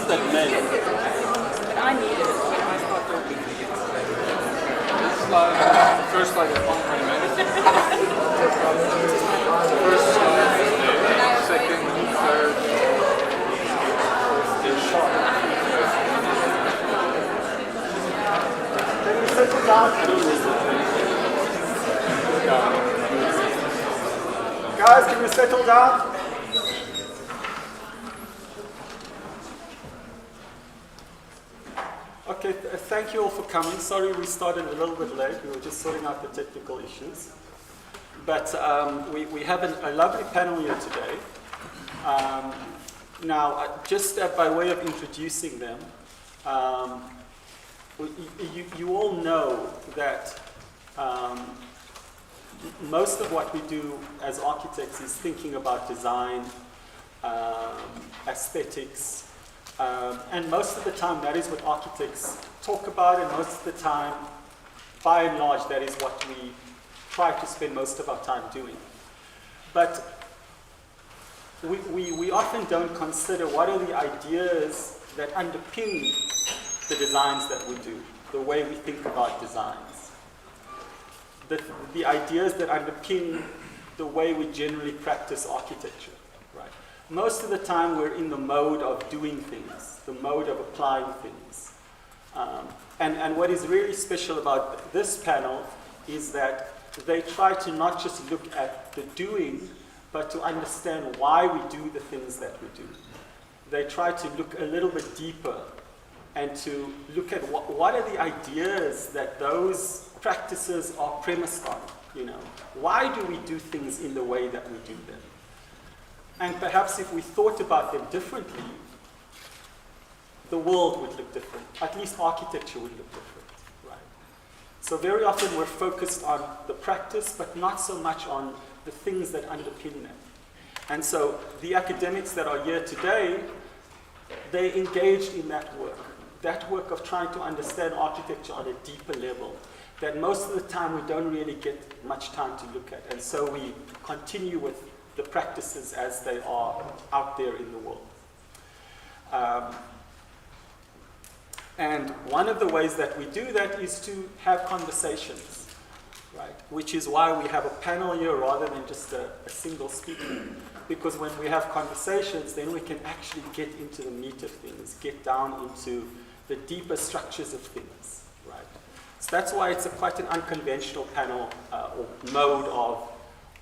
just that men. But I need it. I start talking. This slide, first slide is 120 minutes. First slide is there. Second, third. Is short. Can you settle down? Guys, can you settle down? Okay, thank you all for coming. Sorry we started a little bit late. We were just sorting out the technical issues. But we have a lovely panel here today. Now, just by way of introducing them, you all know that most of what we do as architects is thinking about design, aesthetics, and most of the time that is what architects talk about, and most of the time, by and large, that is what we try to spend most of our time doing. But we often don't consider what are the ideas that underpin the designs that we do, the way we think about designs, the ideas that underpin the way we generally practice architecture. Right? Most of the time we're in the mode of doing things, the mode of applying things. And what is really special about this panel is that they try to not just look at the doing, but to understand why we do the things that we do. They try to look a little bit deeper and to look at what are the ideas that those practices are premised on. You know, why do we do things in the way that we do them? And perhaps if we thought about them differently, the world would look different. At least architecture would look different, right? So very often we're focused on the practice, but not so much on the things that underpin them. And so the academics that are here today, they engaged in that work of trying to understand architecture on a deeper level, that most of the time we don't really get much time to look at. And so we continue with the practices as they are out there in the world. And one of the ways that we do that is to have conversations, right? Which is why we have a panel here rather than just a single speaker. Because when we have conversations, then we can actually get into the meat of things, get down into the deeper structures of things, right? So that's why it's quite an unconventional panel or mode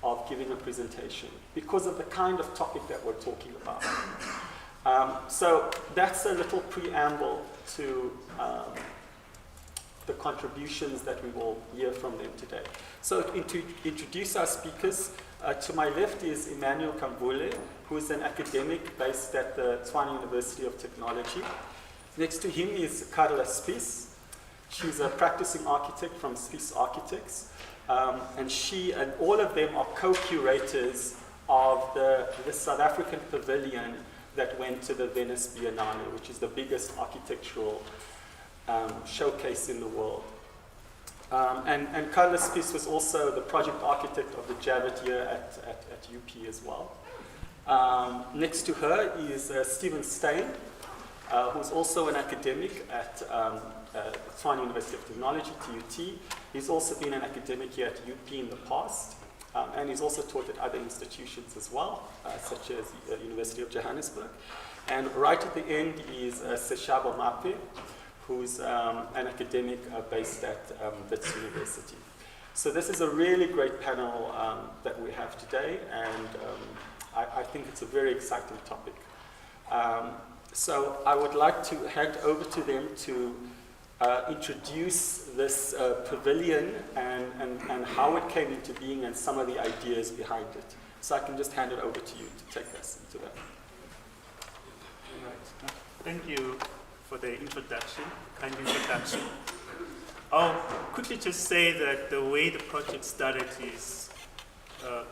of giving a presentation, because of the kind of topic that we're talking about. So that's a little preamble to the contributions that we will hear from them today. So to introduce our speakers, to my left is Emmanuel Kambule, who is an academic based at the Tshwane University of Technology. Next to him is Carla Spies. She's a practicing architect from Spies Architects. And she and all of them are co-curators of the South African Pavilion that went to the Venice Biennale, which is the biggest architectural showcase in the world. And Carla Spies was also the project architect of the Javet here at UP as well. Next to her is Stephen Steyn, who's also an academic at Tshwane University of Technology, TUT. He's also been an academic here at UP in the past, and he's also taught at other institutions as well, such as the University of Johannesburg. And right at the end is Seshabo Mape, who's an academic based at Wits University. So this is a really great panel that we have today, and I think it's a very exciting topic. So I would like to hand over to them to introduce this pavilion and how it came into being and some of the ideas behind it. So I can just hand it over to you to take us into that. Right. Thank you for the introduction, kind introduction. I'll quickly just say that the way the project started is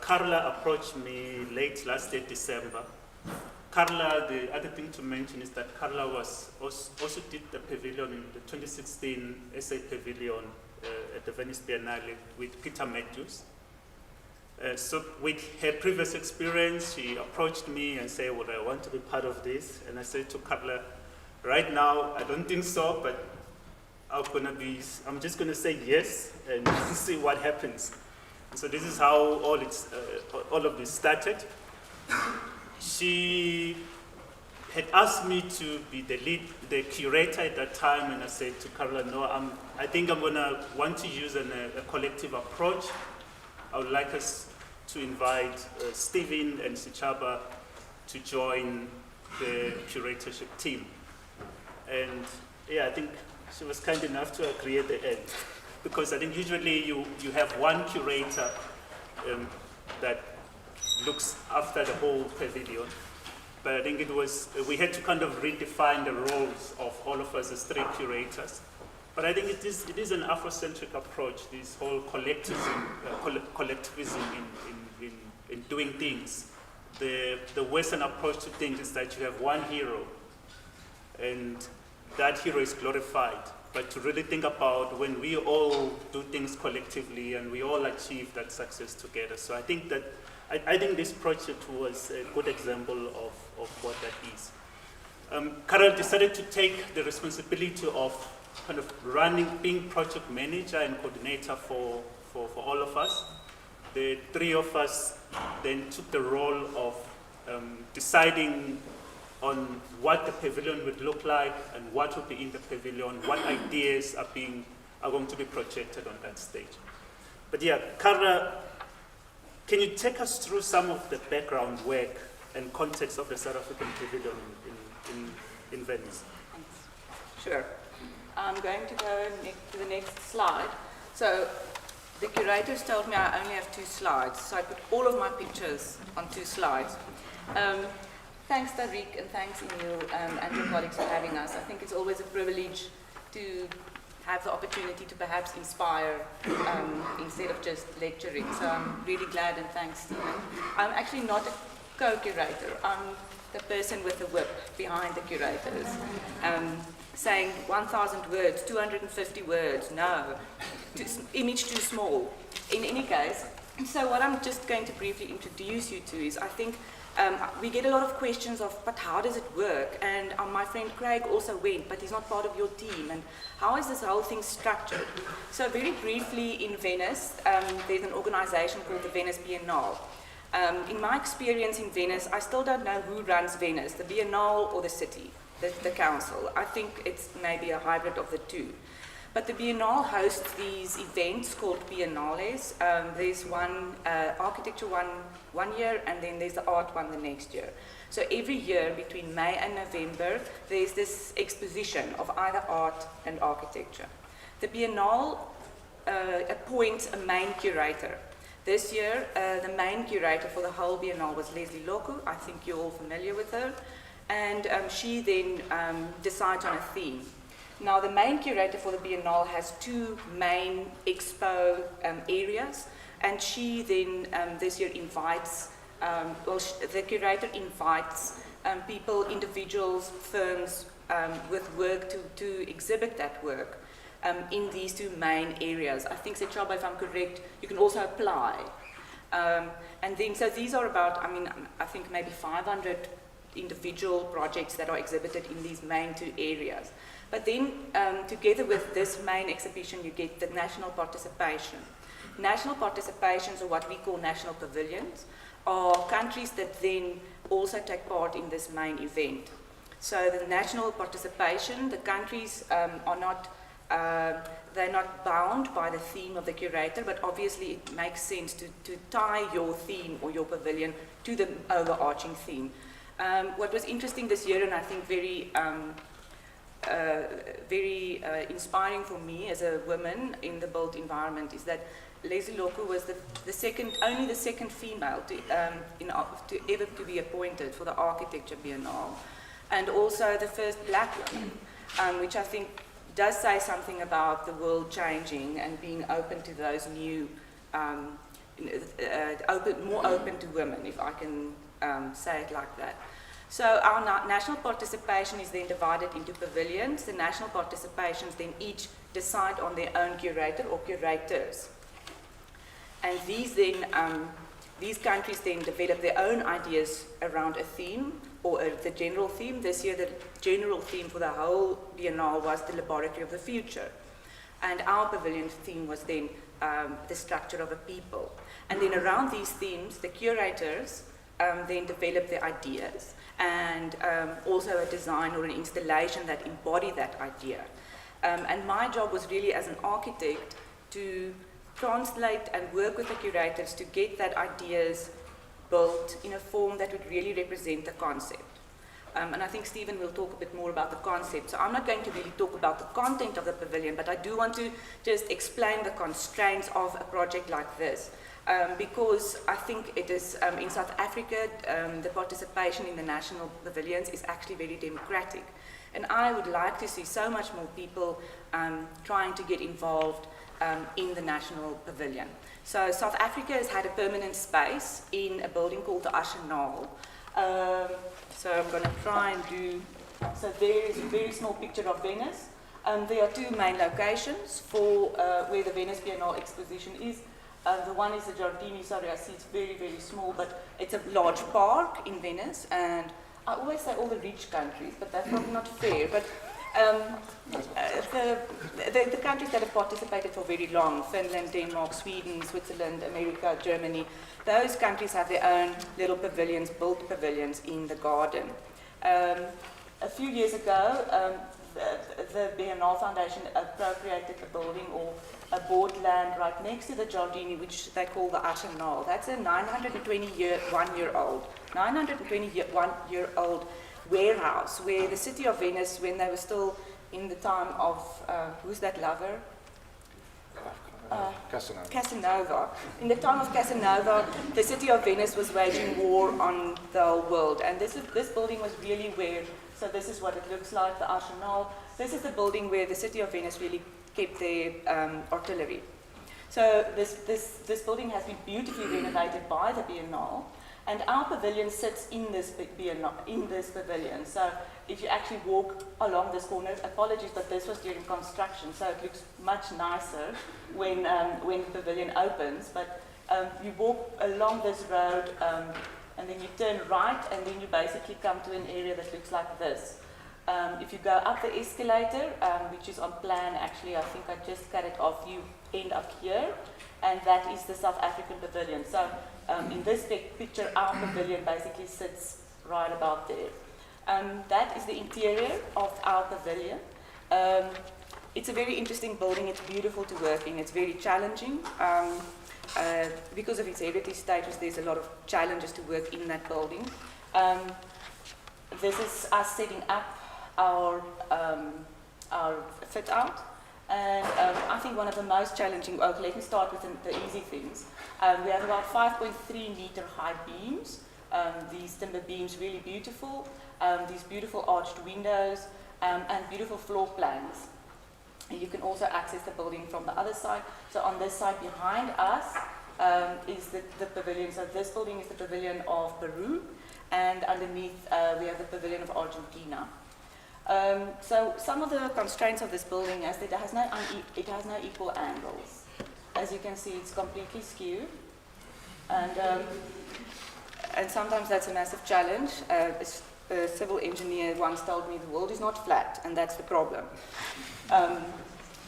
Carla approached me late last year, December. Carla, the other thing to mention is that Carla also did the pavilion in the 2016 SA Pavillion at the Venice Biennale with Peter Matthews. So with her previous experience, she approached me and said, well, I want to be part of this. And I said to Carla, Right now, I don't think so, but I'm just gonna say yes and see what happens. And so this is how all of this started. She had asked me to be the curator at that time, and I said to Carla, no, I think I'm gonna want to use a collective approach. I would like us to invite Stephen and Sichaba to join the curatorship team. And yeah, I think she was kind enough to agree at the end. Because I think usually you have one curator that looks after the whole pavilion. But I think we had to kind of redefine the roles of all of us as 3 curators. But I think it is an Afrocentric approach, this whole collectivism in doing things. The Western approach to things is that you have one hero, and that hero is glorified. But to really think about when we all do things collectively and we all achieve that success together. So I think this project was a good example of what that is. Carol decided to take the responsibility of kind of being project manager and coordinator for all of us. The 3 of us then took the role of deciding on what the pavilion would look like and what would be in the pavilion, what ideas are going to be projected on that stage. But yeah, Carla, can you take us through some of the background work and context of the South African pavilion in Venice? Sure. I'm going to go to the next slide. So the curators told me I only have 2 slides, so I put all of my pictures on 2 slides. Thanks, Tariq, and thanks, Emil, and your colleagues for having us. I think it's always a privilege to have the opportunity to perhaps inspire instead of just lecturing. So I'm really glad, and thanks, Stephen. I'm actually not a co-curator. I'm the person with the whip behind the curators, saying 1,000 words, 250 words, no, image too small. In any case, so what I'm just going to briefly introduce you to is, I think, we get a lot of questions of, but how does it work? And my friend Craig also went, but he's not part of your team. And how is this whole thing structured? So very briefly, in Venice, there's an organization called the Venice Biennale. In my experience in Venice, I still don't know who runs Venice, the Biennale or the city, the council. I think it's maybe a hybrid of the 2. But the Biennale hosts these events called biennales. There's one architecture one year, and then there's the art one the next year. So every year between May and November, there's this exposition of either art and architecture. The Biennale appoints a main curator. This year, the main curator for the whole Biennale was Leslie Loku. I think you're all familiar with her. And she then decides on a theme. Now, the main curator for the Biennale has 2 main expo areas, and she then this year invites, the curator invites people, individuals, firms with work to exhibit that work in these 2 main areas. I think, Sechaba, if I'm correct, you can also apply. And then, so these are about, I think maybe 500 individual projects that are exhibited in these main 2 areas. But then, together with this main exhibition, you get the national participation. National participations, or what we call national pavilions, are countries that then also take part in this main event. So the national participation, the countries are not, they're not bound by the theme of the curator, but obviously it makes sense to tie your theme or your pavilion to the overarching theme. What was interesting this year, and I think very inspiring for me as a woman in the built environment, is that Leslie Loku was only the second female to ever to be appointed for the Architecture Biennale, and also the first black woman, which I think does say something about the world changing and being open to those new, more open to women, if I can say it like that. So our national participation is then divided into pavilions. The national participations then each decide on their own curator or curators. And these then these countries then develop their own ideas around a theme or the general theme. This year, the general theme for the whole Biennale was the laboratory of the future. And our pavilion theme was then the structure of a people. And then around these themes, the curators then develop their ideas and also a design or an installation that embody that idea. And my job was really as an architect to translate and work with the curators to get that ideas built in a form that would really represent the concept. And I think Stephen will talk a bit more about the concept. So I'm not going to really talk about the content of the pavilion, but I do want to just explain the constraints of a project like this. Because I think it is, in South Africa, the participation in the national pavilions is actually very democratic. And I would like to see so much more people trying to get involved in the national pavilion. So South Africa has had a permanent space in a building called the Arsenal. So I'm going to try and do, so there is a very small picture of Venice. There are two main locations for where the Venice Biennale exposition is. The one is the Giardini, sorry, I see it's very, very small, but it's a large park in Venice, and I always say all the rich countries, but that's probably not fair, but the countries that have participated for very long, Finland, Denmark, Sweden, Switzerland, America, Germany, those countries have their own little pavilions, built pavilions in the garden. A few years ago, the Biennale Foundation appropriated a building or a bought land right next to the Giardini, which they call the Arsenal. That's a 921-year-old warehouse where the city of Venice, when they were still in the time of, who's that lover? Casanova. Casanova. In the time of Casanova, the city of Venice was waging war on the whole world. And this building was really where, so this is what it looks like, the Arsenal. This is the building where the city of Venice really kept their artillery. So this building has been beautifully renovated by the Biennale. And our pavilion sits in this pavilion. So if you actually walk along this corner, apologies, but this was during construction, so it looks much nicer when the pavilion opens. But you walk along this road, and then you turn right, and then you basically come to an area that looks like this. If you go up the escalator, which is on plan, actually, I think I just cut it off, you end up here, and that is the South African pavilion. So in this picture, our pavilion basically sits right about there. That is the interior of our pavilion. It's a very interesting building. It's beautiful to work in. It's very challenging. Because of its heritage status, there's a lot of challenges to work in that building. This is us setting up our fit out. And I think one of the most challenging, let me start with the easy things. We have about 5.3 meter high beams. These timber beams, really beautiful. These beautiful arched windows and beautiful floor plans. And you can also access the building from the other side. So on this side behind us is the pavilion. So this building is the pavilion of Peru, and underneath we have the pavilion of Argentina. So some of the constraints of this building is that it has no equal angles. As you can see, it's completely skewed, and sometimes that's a massive challenge. A civil engineer once told me the world is not flat, and that's the problem.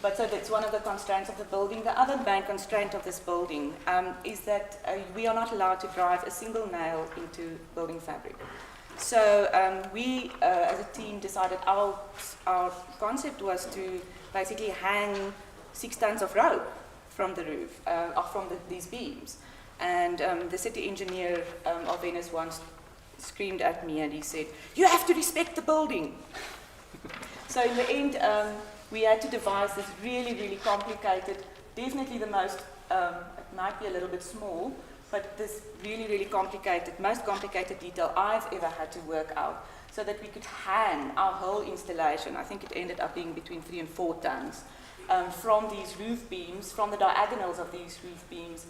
But so that's one of the constraints of the building. The other main constraint of this building is that we are not allowed to drive a single nail into building fabric. So we, as a team, decided our concept was to basically hang 6 tons of rope from the roof, from these beams. And the city engineer of Venice once screamed at me and he said, "You have to respect the building." So in the end, we had to devise this really, really complicated, definitely the most, it might be a little bit small, but this really, really complicated, most complicated detail I've ever had to work out so that we could hang our whole installation. I think it ended up being between 3 and 4 tons from these roof beams, from the diagonals of these roof beams,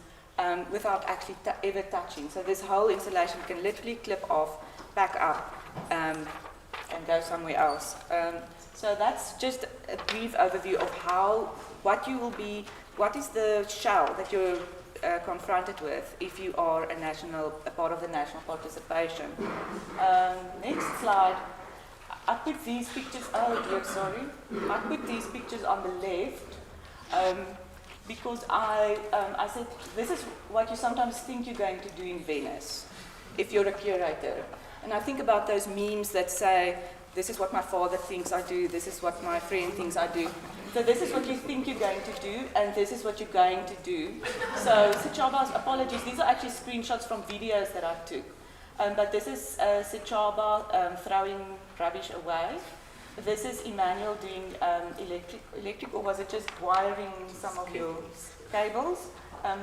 without actually ever touching. So this whole installation can literally clip off, back up, and go somewhere else. So that's just a brief overview of what is the shell that you're confronted with if you are a part of the national participation. Next slide. I put these pictures, oh dear, sorry. I put these pictures on the left because I said, this is what you sometimes think you're going to do in Venice if you're a curator. And I think about those memes that say, this is what my father thinks I do, this is what my friend thinks I do. So this is what you think you're going to do, and this is what you're going to do. So Sichaba's apologies, these are actually screenshots from videos that I took. But this is Sichaba throwing rubbish away. This is Emmanuel doing electric, or was it just wiring some of your cables?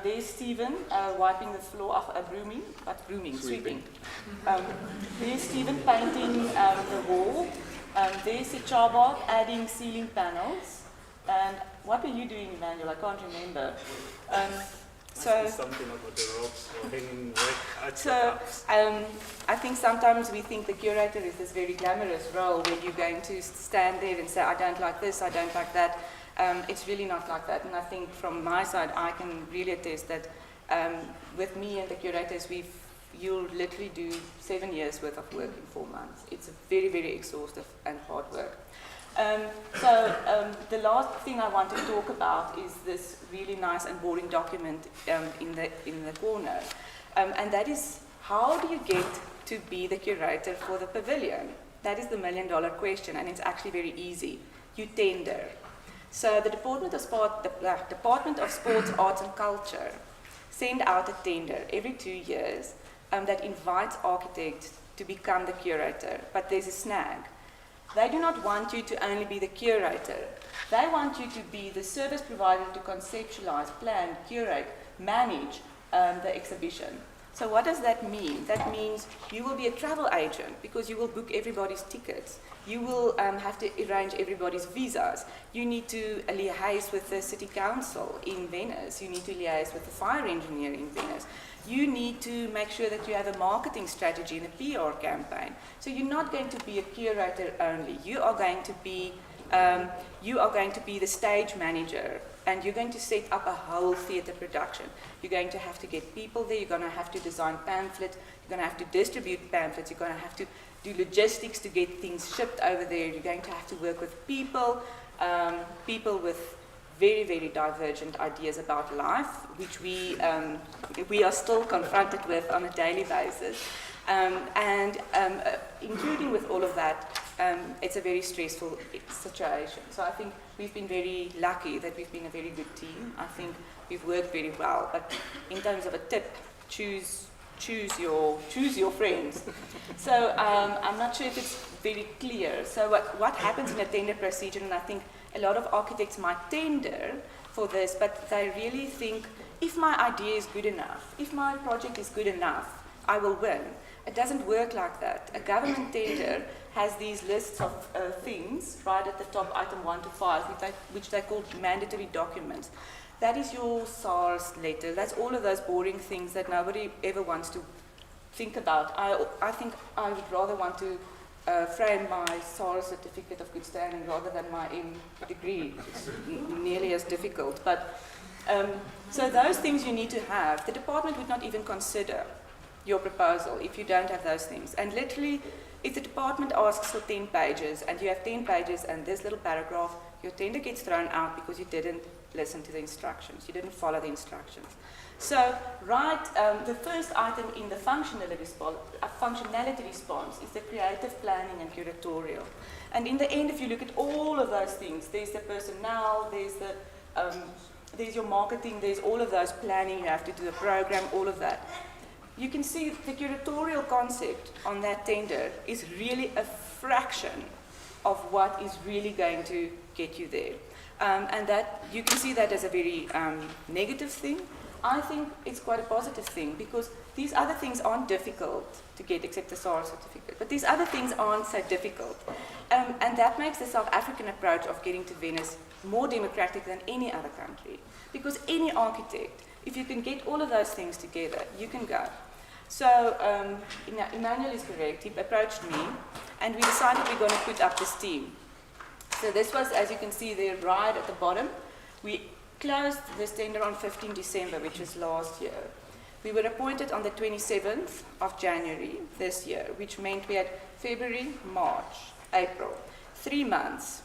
There's Stephen wiping the floor off, sweeping. There's Stephen painting the wall. There's Sichaba adding ceiling panels. And what were you doing, Emmanuel? I can't remember. So something about the ropes or hanging work. So I think sometimes we think the curator is this very glamorous role where you're going to stand there and say, I don't like this, I don't like that. It's really not like that. And I think from my side, I can really attest that with me and the curators, you'll literally do 7 years worth of work in 4 months. It's very, very exhaustive and hard work. The last thing I want to talk about is this really nice and boring document in the corner. And that is, how do you get to be the curator for the pavilion? That is the $1 million question, and it's actually very easy. You tender. So the Department of Sports, Arts and Culture send out a tender every 2 years that invites architects to become the curator, but there's a snag. They do not want you to only be the curator. They want you to be the service provider to conceptualize, plan, curate, manage the exhibition. So what does that mean? That means you will be a travel agent because you will book everybody's tickets. You will have to arrange everybody's visas. You need to liaise with the city council in Venice. You need to liaise with the fire engineer in Venice. You need to make sure that you have a marketing strategy and a PR campaign. So you're not going to be a curator only. You are going to be the stage manager, and you're going to set up a whole theatre production. You're going to have to get people there. You're going to have to design pamphlets. You're going to have to distribute pamphlets. You're going to have to do logistics to get things shipped over there. You're going to have to work with people with very, very divergent ideas about life, which we are still confronted with on a daily basis. Including with all of that, it's a very stressful situation. So I think we've been very lucky that we've been a very good team. I think we've worked very well. But in terms of a tip, choose your friends. So I'm not sure if it's very clear. So what happens in a tender procedure, and I think a lot of architects might tender for this, but they really think, if my idea is good enough, if my project is good enough, I will win. It doesn't work like that. A government tender has these lists of things right at the top, item 1 to 5, which they call mandatory documents. That is your SARS letter. That's all of those boring things that nobody ever wants to think about. I think I would rather want to frame my SARS certificate of good standing rather than my M degree. It's nearly as difficult. But so those things you need to have. The department would not even consider your proposal if you don't have those things. And literally, if the department asks for 10 pages and you have 10 pages and this little paragraph, your tender gets thrown out because you didn't listen to the instructions. You didn't follow the instructions. So, the first item in the functionality response is the creative planning and curatorial. And in the end, if you look at all of those things, there's the personnel, there's your marketing, there's all of those planning, you have to do a program, all of that. You can see the curatorial concept on that tender is really a fraction of what is really going to get you there. And that you can see that as a very negative thing. I think it's quite a positive thing because these other things aren't difficult to get except the SARS certificate. But these other things aren't so difficult. And that makes the South African approach of getting to Venice more democratic than any other country. Because any architect, if you can get all of those things together, you can go. So Emmanuel is correct. He approached me and we decided we're going to put up this team. So this was, as you can see there, right at the bottom. We closed this tender on 15 December, which was last year. We were appointed on the 27th of January this year, which meant we had February, March, April, 3 months.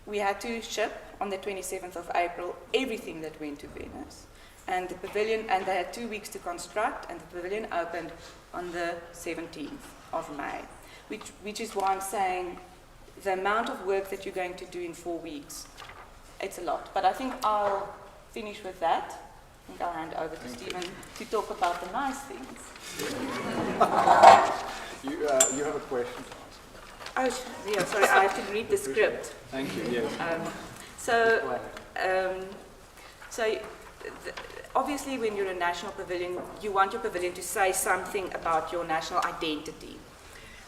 We had to ship on the 27th of April everything that went to Venice. And the pavilion, and they had 2 weeks to construct, and the pavilion opened on the 17th of May, which is why I'm saying the amount of work that you're going to do in 4 weeks, it's a lot. But I think I'll finish with that. I think I'll hand over to Stephen to talk about the nice things. You have a question to ask. Oh, yeah, sorry, I have to read the script. Thank you, yes. Obviously, when you're a national pavilion, you want your pavilion to say something about your national identity.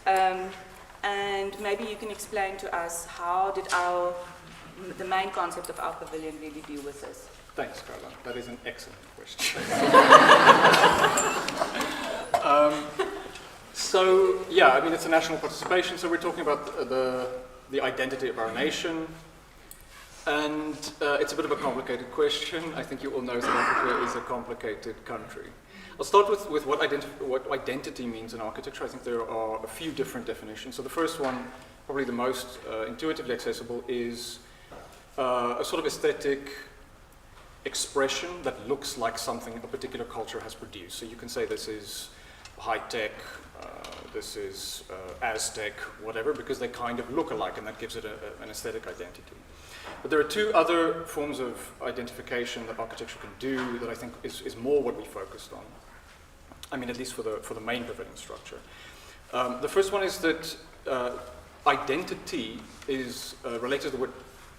And maybe you can explain to us how did the main concept of our pavilion really deal with this? Thanks, Carla. That is an excellent question. So, yeah, I mean, it's a national participation, so we're talking about the identity of our nation. And it's a bit of a complicated question. I think you all know South Africa is a complicated country. I'll start with what identity means in architecture. I think there are a few different definitions. So the first one, probably the most intuitively accessible, is a sort of aesthetic expression that looks like something a particular culture has produced. So you can say this is high-tech, this is Aztec, whatever, because they kind of look alike, and that gives it an aesthetic identity. But there are two other forms of identification that architecture can do that I think is more what we focused on. I mean, at least for the main pavilion structure. The first one is that identity is related to the word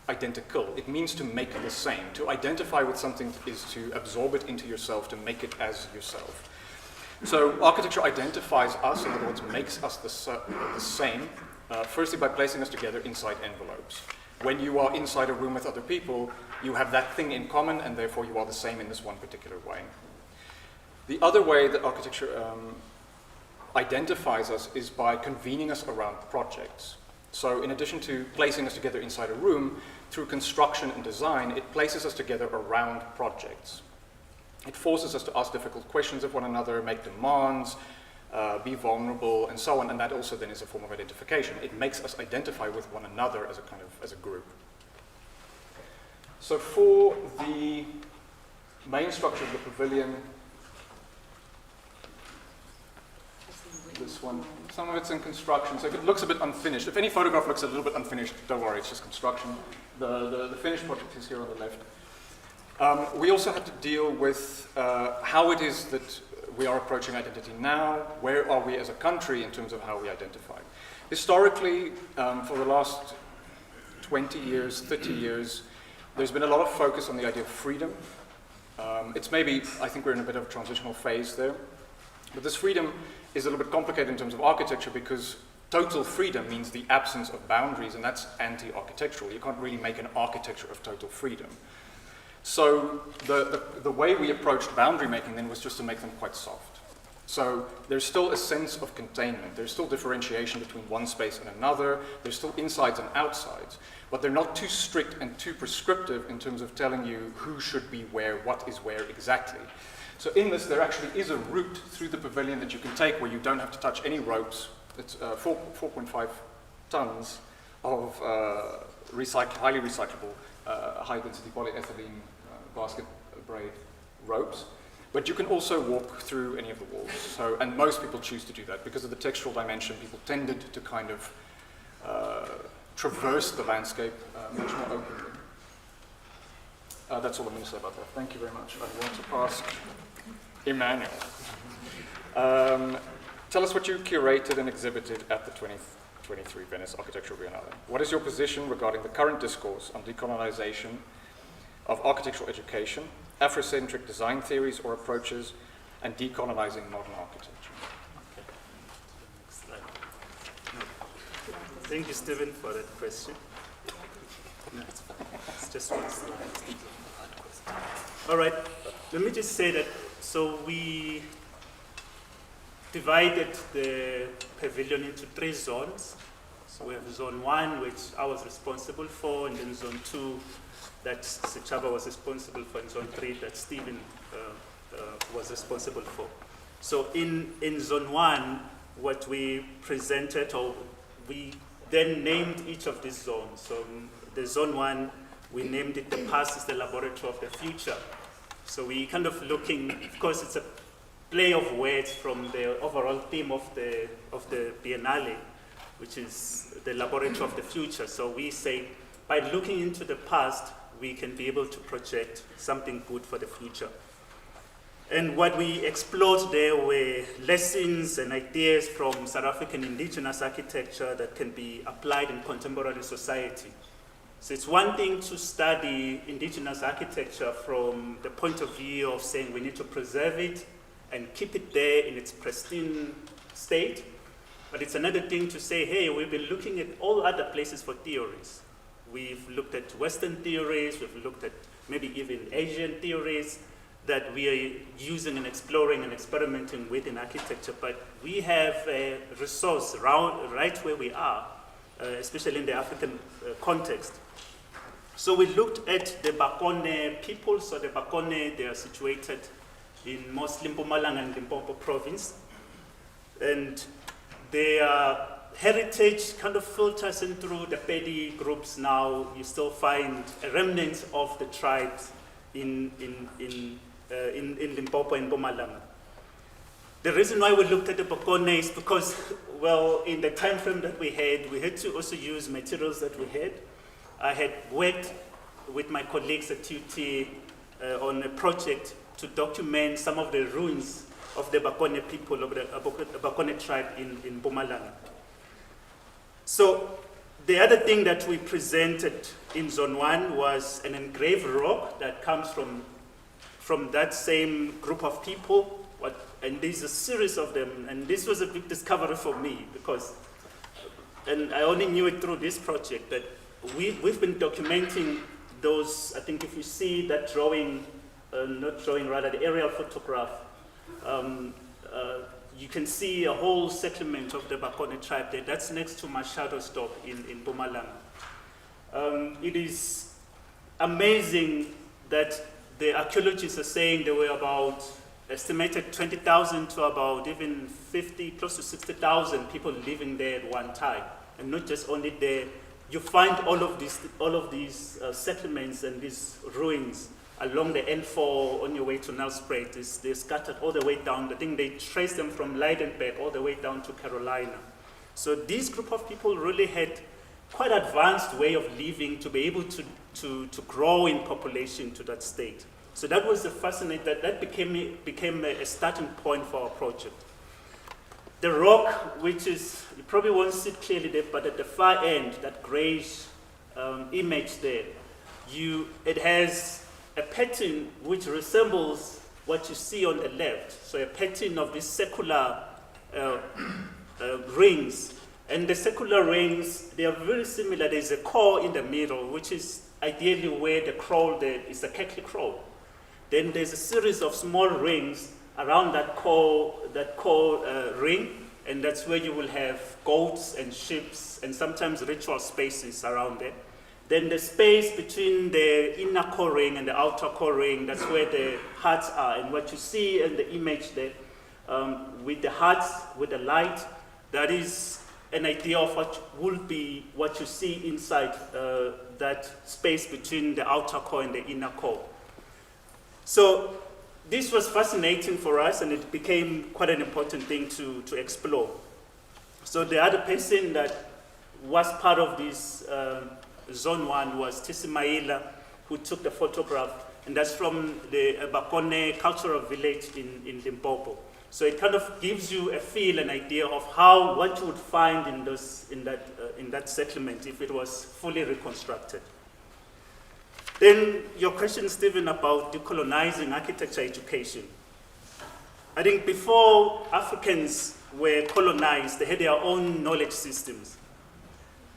identical. It means to make the same. To identify with something is to absorb it into yourself, to make it as yourself. So architecture identifies us, in other words, makes us the same, firstly by placing us together inside envelopes. When you are inside a room with other people, you have that thing in common, and therefore you are the same in this one particular way. The other way that architecture identifies us is by convening us around projects. So in addition to placing us together inside a room, through construction and design, it places us together around projects. It forces us to ask difficult questions of one another, make demands, be vulnerable, and so on, and that also then is a form of identification. It makes us identify with one another as a group. So for the main structure of the pavilion, this one, some of it's in construction, so if it looks a bit unfinished, if any photograph looks a little bit unfinished, don't worry, it's just construction. The finished project is here on the left. We also had to deal with how it is that we are approaching identity now. Where are we as a country in terms of how we identify? Historically, for the last 20 years, 30 years, there's been a lot of focus on the idea of freedom. It's maybe, I think we're in a bit of a transitional phase there. But this freedom is a little bit complicated in terms of architecture because total freedom means the absence of boundaries, and that's anti-architectural. You can't really make an architecture of total freedom. So the way we approached boundary making then was just to make them quite soft. So there's still a sense of containment. There's still differentiation between one space and another. There's still insides and outsides. But they're not too strict and too prescriptive in terms of telling you who should be where, what is where exactly. So in this, there actually is a route through the pavilion that you can take where you don't have to touch any ropes. It's 4.5 tons of highly recyclable high-density polyethylene basket braid ropes. But you can also walk through any of the walls. So, and most people choose to do that because of the textural dimension. People tended to kind of traverse the landscape much more openly. That's all I'm going to say about that. Thank you very much. I want to ask Emmanuel. Tell us what you curated and exhibited at the 2023 Venice Architectural Biennale. What is your position regarding the current discourse on decolonization of architectural education, Afrocentric design theories or approaches, and decolonizing modern architecture? Okay. Thank you, Stephen, for that question. It's just one slide. All right, let me just say that, so we divided the pavilion into 3 zones. So we have Zone 1, which I was responsible for, and then Zone 2, that Sechaba was responsible for, and Zone 3, that Stephen was responsible for. So in Zone 1, what we presented, or we then named each of these zones. So the Zone 1, we named it the past is the laboratory of the future. So we kind of looking, of course it's a play of words from the overall theme of the Biennale, which is the laboratory of the future. So we say, by looking into the past, we can be able to project something good for the future. And what we explored there were lessons and ideas from South African indigenous architecture that can be applied in contemporary society. So it's one thing to study indigenous architecture from the point of view of saying we need to preserve it and keep it there in its pristine state. But it's another thing to say, hey, we've been looking at all other places for theories. We've looked at Western theories, we've looked at maybe even Asian theories that we are using and exploring and experimenting with in architecture, but we have a resource right where we are, especially in the African context. So we looked at the Boukunde people. So the Boukunde, they are situated in mostly Mpumalanga and Limpopo province, and their heritage kind of filters in through the Pedi groups. Now you still find a remnant of the tribes in Limpopo and Mpumalanga. The reason why we looked at the Boukunde is because, well, in the time frame that we had to also use materials that we had. I had worked with my colleagues at UT on a project to document some of the ruins of the Boukunde people, of the Boukunde tribe in Mpumalanga. So the other thing that we presented in Zone 1 was an engraved rock that comes from that same group of people. And there's a series of them, and this was a big discovery for me because, and I only knew it through this project, that we've been documenting those. I think if you see that drawing, not drawing, rather the aerial photograph, you can see a whole settlement of the Boukunde tribe there. That's next to my shadow stop in Mpumalanga. It is amazing that the archaeologists are saying there were about estimated 20,000 to about even 50, close to 60,000 people living there at one time. And not just only there, you find all of these settlements and these ruins along the N4 on your way to Nelspruit. They're scattered all the way down. I think they trace them from Leidenberg all the way down to Carolina. So this group of people really had quite advanced way of living to be able to grow in population to that state. So that was the fascinating, that became a starting point for our project. The rock, which is, you probably won't see it clearly there, but at the far end, that grayish image there, it has a pattern which resembles what you see on the left. So a pattern of these circular rings. And the circular rings, they are very similar. There's a core in the middle, which is ideally where the crow there is a Catholic crow. Then there's a series of small rings around that core ring, and that's where you will have goats and sheep and sometimes ritual spaces around there. Then the space between the inner core ring and the outer core ring, that's where the hearts are. And what you see in the image there, with the hearts, with the light, that is an idea of what will be what you see inside that space between the outer core and the inner core. So this was fascinating for us, and it became quite an important thing to explore. So the other person that was part of this Zone 1 was Tisimaila, who took the photograph, and that's from the Boukunde cultural village in Limpopo. So it kind of gives you a feel, an idea of what you would find in that settlement if it was fully reconstructed. Then your question, Stephen, about decolonizing architecture education. I think before Africans were colonized, they had their own knowledge systems,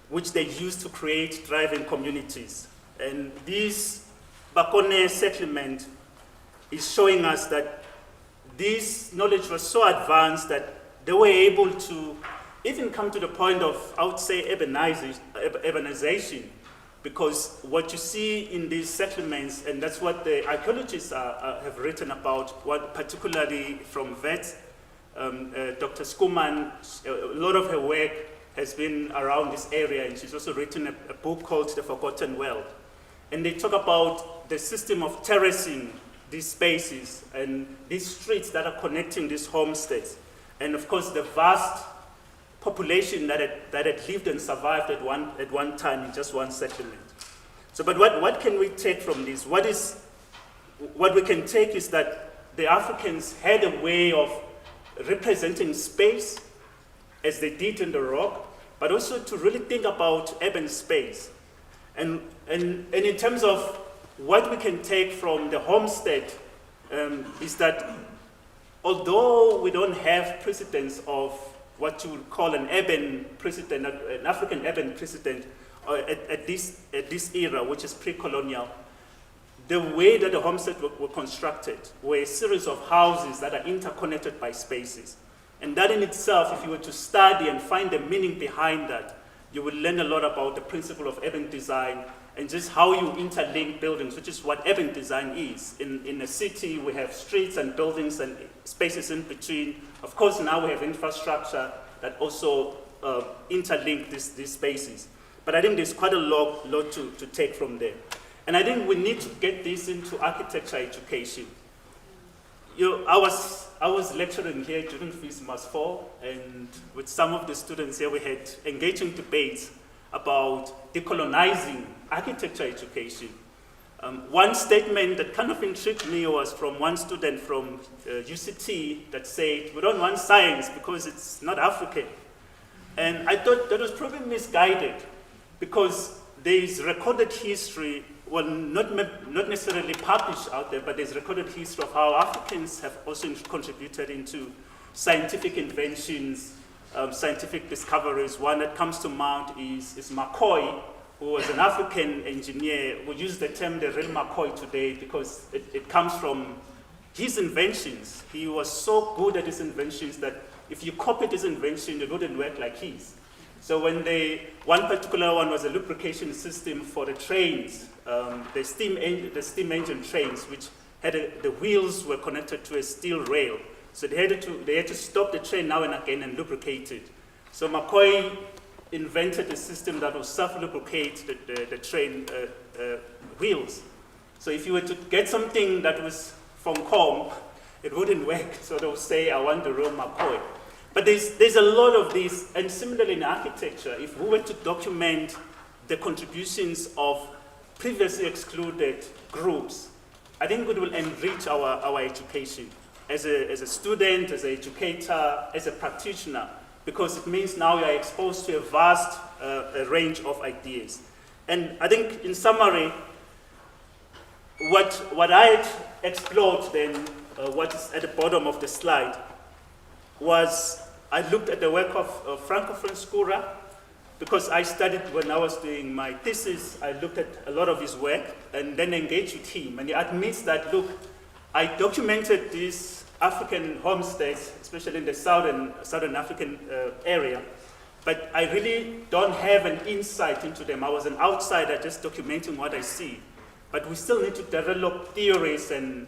which they used to create thriving communities. And this Boukunde settlement is showing us that this knowledge was so advanced that they were able to even come to the point of, I would say, urbanization, because what you see in these settlements, and that's what the archaeologists have written about, what particularly from VET, Dr. Skuman, a lot of her work has been around this area, and she's also written a book called The Forgotten World. And they talk about the system of terracing these spaces and these streets that are connecting these homesteads. And of course, the vast population that had lived and survived at one time in just one settlement. So, but what can we take from this? What we can take is that the Africans had a way of representing space as they did in the rock, but also to really think about urban space. And in terms of what we can take from the homestead is that although we don't have precedents of what you would call an urban precedent, an African urban precedent at this era, which is pre-colonial, the way that the homesteads were constructed were a series of houses that are interconnected by spaces. And that in itself, if you were to study and find the meaning behind that, you will learn a lot about the principle of urban design and just how you interlink buildings, which is what urban design is. In a city, we have streets and buildings and spaces in between. Of course, now we have infrastructure that also interlink these spaces. But I think there's quite a lot to take from there. And I think we need to get this into architecture education. I was lecturing here during FISMAS 4, and with some of the students here, we had engaging debates about decolonizing architecture education. One statement that kind of intrigued me was from one student from UCT that said, we don't want science because it's not African. And I thought that was probably misguided, because there is recorded history, well, not necessarily published out there, but there's recorded history of how Africans have also contributed into scientific inventions, scientific discoveries. One that comes to mind is McCoy, who was an African engineer. We use the term the real McCoy today because it comes from his inventions. He was so good at his inventions that if you copied his invention, it wouldn't work like his. So when one particular one was a lubrication system for the trains, the steam engine trains, which had the wheels were connected to a steel rail. So they had to stop the train now and again and lubricate it. So McCoy invented a system that will self-lubricate the train wheels. So if you were to get something that was from Com, it wouldn't work. So they'll say, I want the real McCoy. But there's a lot of this, and similarly in architecture, if we were to document the contributions of previously excluded groups, I think it will enrich our education as a student, as an educator, as a practitioner, because it means now you are exposed to a vast range of ideas. And I think in summary, what I had explored then, what is at the bottom of the slide, was I looked at the work of Franco Franscura, because I studied when I was doing my thesis. I looked at a lot of his work and then engaged with him. And he admits that, look, I documented these African homesteads, especially in the southern African area, but I really don't have an insight into them. I was an outsider just documenting what I see. But we still need to develop theories and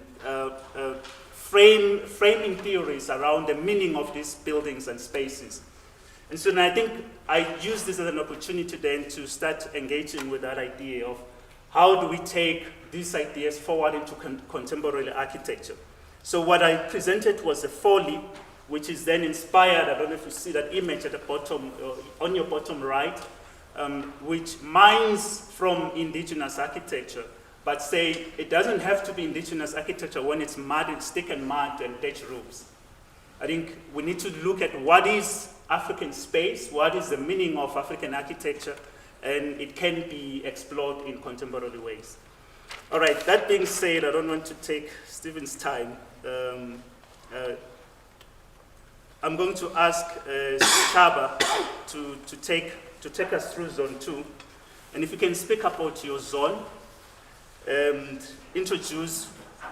framing theories around the meaning of these buildings and spaces. And so I think I use this as an opportunity then to start engaging with that idea of how do we take these ideas forward into contemporary architecture. So what I presented was a folly, which is then inspired, I don't know if you see that image at the bottom, on your bottom right, which mines from indigenous architecture, but say it doesn't have to be indigenous architecture when it's mud and stick and mud and thatch roofs. I think we need to look at what is African space, what is the meaning of African architecture, and it can be explored in contemporary ways. All right, that being said, I don't want to take Stephen's time. I'm going to ask Shaba to take us through zone 2. And if you can speak about your zone and introduce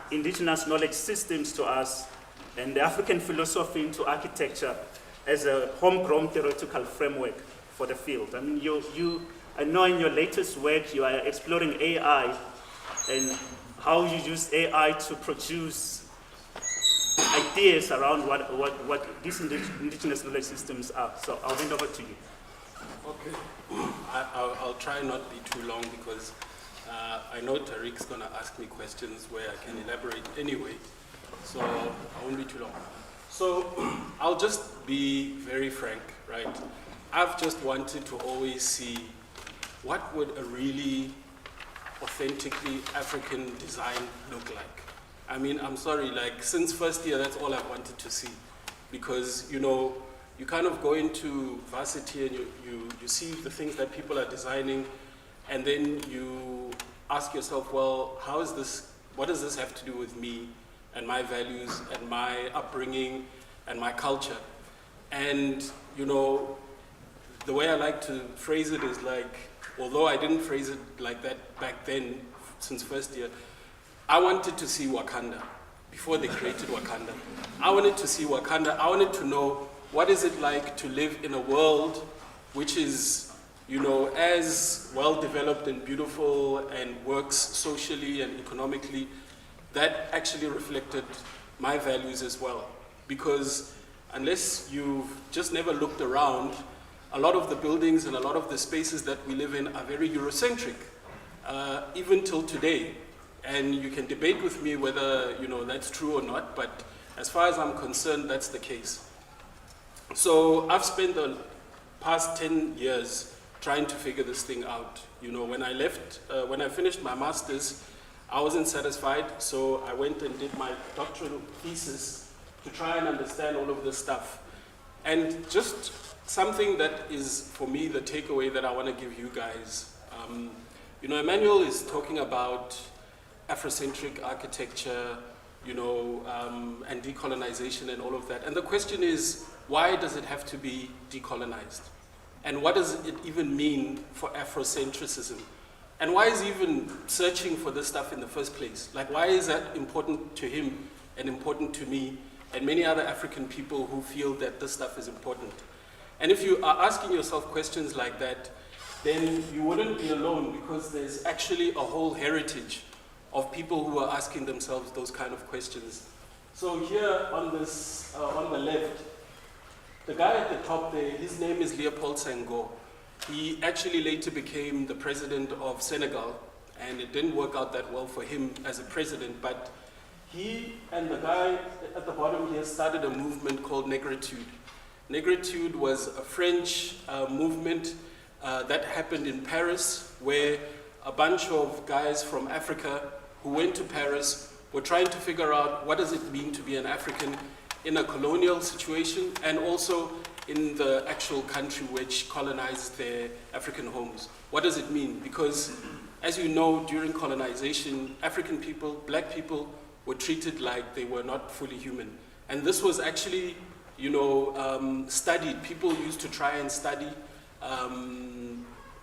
indigenous knowledge systems to us and the African philosophy into architecture, as a homegrown theoretical framework for the field. I mean, I know in your latest work you are exploring AI and how you use AI to produce ideas around what these indigenous knowledge systems are. So I'll hand over to you. Okay. I'll try not be too long because I know Tariq's going to ask me questions where I can elaborate anyway. So I won't be too long. So I'll just be very frank, right? I've just wanted to always see what would a really authentically African design look like. I mean, I'm sorry, like since first year, that's all I've wanted to see. Because, you know, you kind of go into varsity and you see the things that people are designing, and then you ask yourself, well, how is this, what does this have to do with me and my values and my upbringing and my culture? And, you know, the way I like to phrase it is like, although I didn't phrase it like that back then, since first year, I wanted to see Wakanda before they created Wakanda. I wanted to see Wakanda. I wanted to know what is it like to live in a world which is, you know, as well developed and beautiful and works socially and economically, that actually reflected my values as well. Because unless you've just never looked around, a lot of the buildings and a lot of the spaces that we live in are very Eurocentric, even till today. And you can debate with me whether, you know, that's true or not, but as far as I'm concerned, that's the case. So I've spent the past 10 years trying to figure this thing out. You know, when I left, when I finished my master's, I wasn't satisfied, so I went and did my doctoral thesis to try and understand all of this stuff. And just something that is, for me, the takeaway that I want to give you guys. You know, Emmanuel is talking about Afrocentric architecture, you know, and decolonization and all of that. And the question is, why does it have to be decolonized? And what does it even mean for Afrocentrism? And why is he even searching for this stuff in the first place? Like, why is that important to him and important to me and many other African people who feel that this stuff is important? And if you are asking yourself questions like that, then you wouldn't be alone, because there's actually a whole heritage of people who are asking themselves those kind of questions. So here on this, on the left, the guy at the top there, his name is Léopold Senghor. He actually later became the president of Senegal, and it didn't work out that well for him as a president, but he and the guy at the bottom here started a movement called Negritude. Negritude was a French movement that happened in Paris, where a bunch of guys from Africa who went to Paris were trying to figure out what does it mean to be an African in a colonial situation, and also in the actual country which colonized their African homes. What does it mean? Because, as you know, during colonization, African people, black people, were treated like they were not fully human. And this was actually, you know, studied. People used to try and study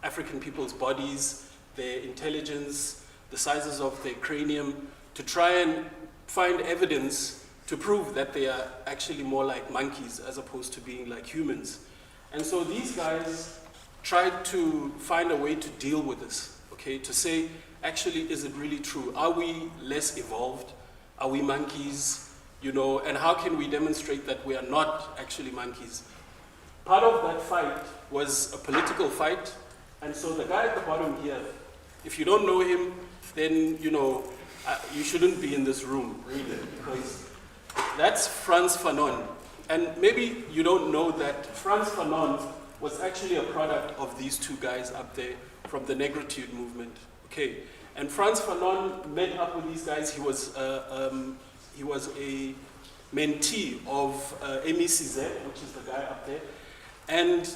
African people's bodies, their intelligence, the sizes of their cranium, to try and find evidence to prove that they are actually more like monkeys as opposed to being like humans. And so these guys tried to find a way to deal with this, okay? To say, actually, is it really true? Are we less evolved? Are we monkeys? You know, and how can we demonstrate that we are not actually monkeys? Part of that fight was a political fight. And so the guy at the bottom here, if you don't know him, then, you know, you shouldn't be in this room, really, because that's Frantz Fanon. And maybe you don't know that Frantz Fanon was actually a product of these two guys up there from the Negritude movement. Okay, and Frantz Fanon met up with these guys. He was a mentee of Aimé Césaire, which is the guy up there. And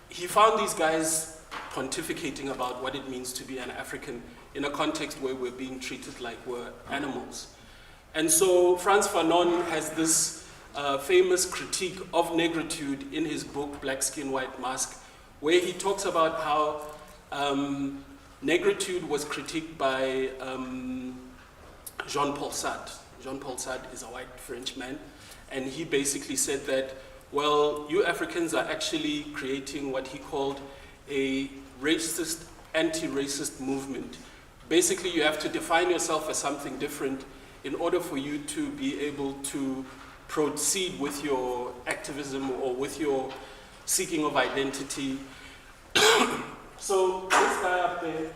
he found these guys pontificating about what it means to be an African in a context where we're being treated like we're animals. And so Frantz Fanon has this famous critique of negritude in his book, Black Skin, White Mask, where he talks about how negritude was critiqued by Jean-Paul Sartre. Jean-Paul Sartre is a white French man, and he basically said that well, you Africans are actually creating what he called a racist, anti-racist movement. Basically, you have to define yourself as something different in order for you to be able to proceed with your activism or with your seeking of identity. So this guy up there,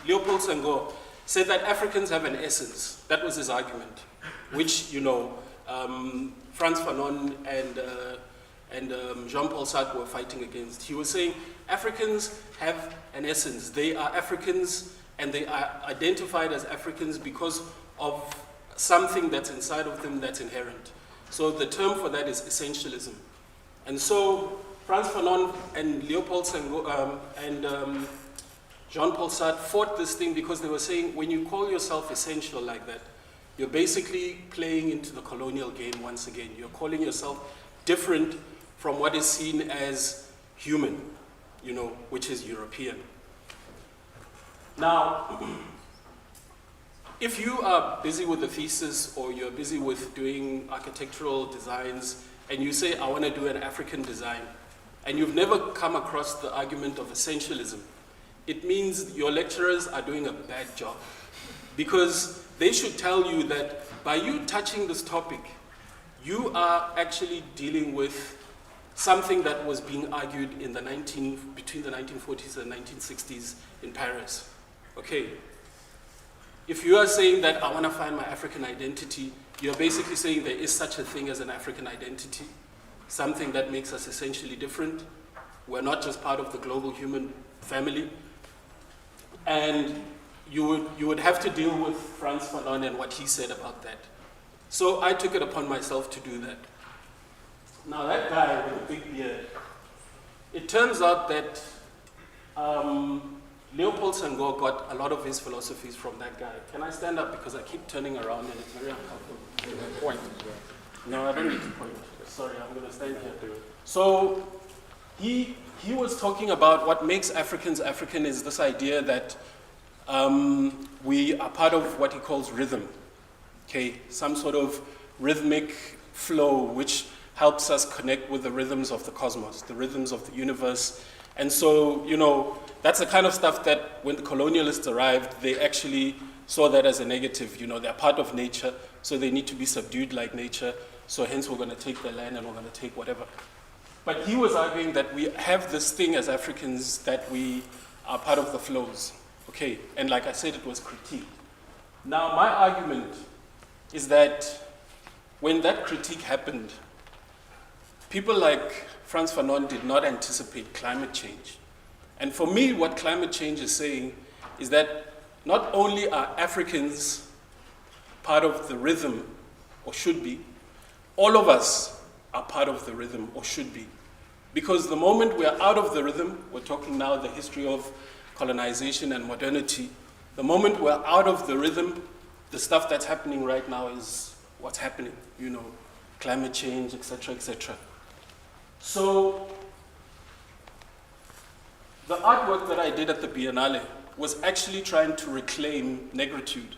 Leopold Senghor, said that Africans have an essence. That was his argument, which, you know, Frantz Fanon and Jean-Paul Sartre were fighting against. He was saying Africans have an essence. They are Africans, and they are identified as Africans because of something that's inside of them that's inherent. So the term for that is essentialism. And so Frantz Fanon and Leopold Senghor and Jean-Paul Sartre fought this thing because they were saying when you call yourself essential like that, you're basically playing into the colonial game once again. You're calling yourself different from what is seen as human, you know, which is European. Now, if you are busy with a thesis or you're busy with doing architectural designs and you say, I want to do an African design, and you've never come across the argument of essentialism, it means your lecturers are doing a bad job. Because they should tell you that by you touching this topic, you are actually dealing with something that was being argued in between the 1940s and 1960s in Paris. Okay. If you are saying that I want to find my African identity, you're basically saying there is such a thing as an African identity, something that makes us essentially different. We're not just part of the global human family. And you would have to deal with Frantz Fanon and what he said about that. So I took it upon myself to do that. Now that guy with a big beard, it turns out that Leopold Senghor got a lot of his philosophies from that guy. Can I stand up because I keep turning around and it's very uncomfortable. Point. No, I don't need to point. Sorry, I'm going to stand here. So he was talking about what makes Africans African is this idea that we are part of what he calls rhythm. Okay, some sort of rhythmic flow which helps us connect with the rhythms of the cosmos, the rhythms of the universe. And so, you know, that's the kind of stuff that when the colonialists arrived, they actually saw that as a negative. You know, they're part of nature, so they need to be subdued like nature. So hence we're going to take their land and we're going to take whatever. But he was arguing that we have this thing as Africans that we are part of the flows. Okay, and like I said, it was critiqued. Now, my argument is that when that critique happened, people like Frantz Fanon did not anticipate climate change. And for me, what climate change is saying is that not only are Africans part of the rhythm, or should be, all of us are part of the rhythm, or should be. Because the moment we're out of the rhythm, we're talking now the history of colonization and modernity, the moment we're out of the rhythm, the stuff that's happening right now is what's happening, you know, climate change, etc., etc. So the artwork that I did at the Biennale was actually trying to reclaim negritude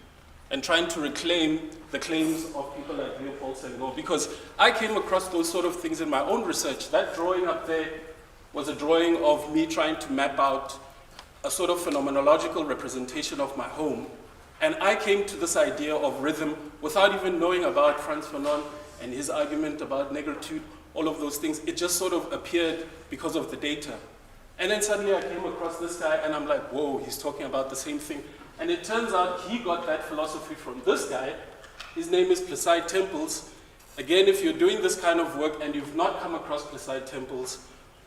and trying to reclaim the claims of people like Leopold Senghor, because I came across those sort of things in my own research. That drawing up there was a drawing of me trying to map out a sort of phenomenological representation of my home. And I came to this idea of rhythm without even knowing about Frantz Fanon and his argument about negritude, all of those things. It just sort of appeared because of the data. And then suddenly I came across this guy and I'm like, whoa, he's talking about the same thing. And it turns out he got that philosophy from this guy. His name is Placide Tempels. Again, if you're doing this kind of work and you've not come across Placide Tempels,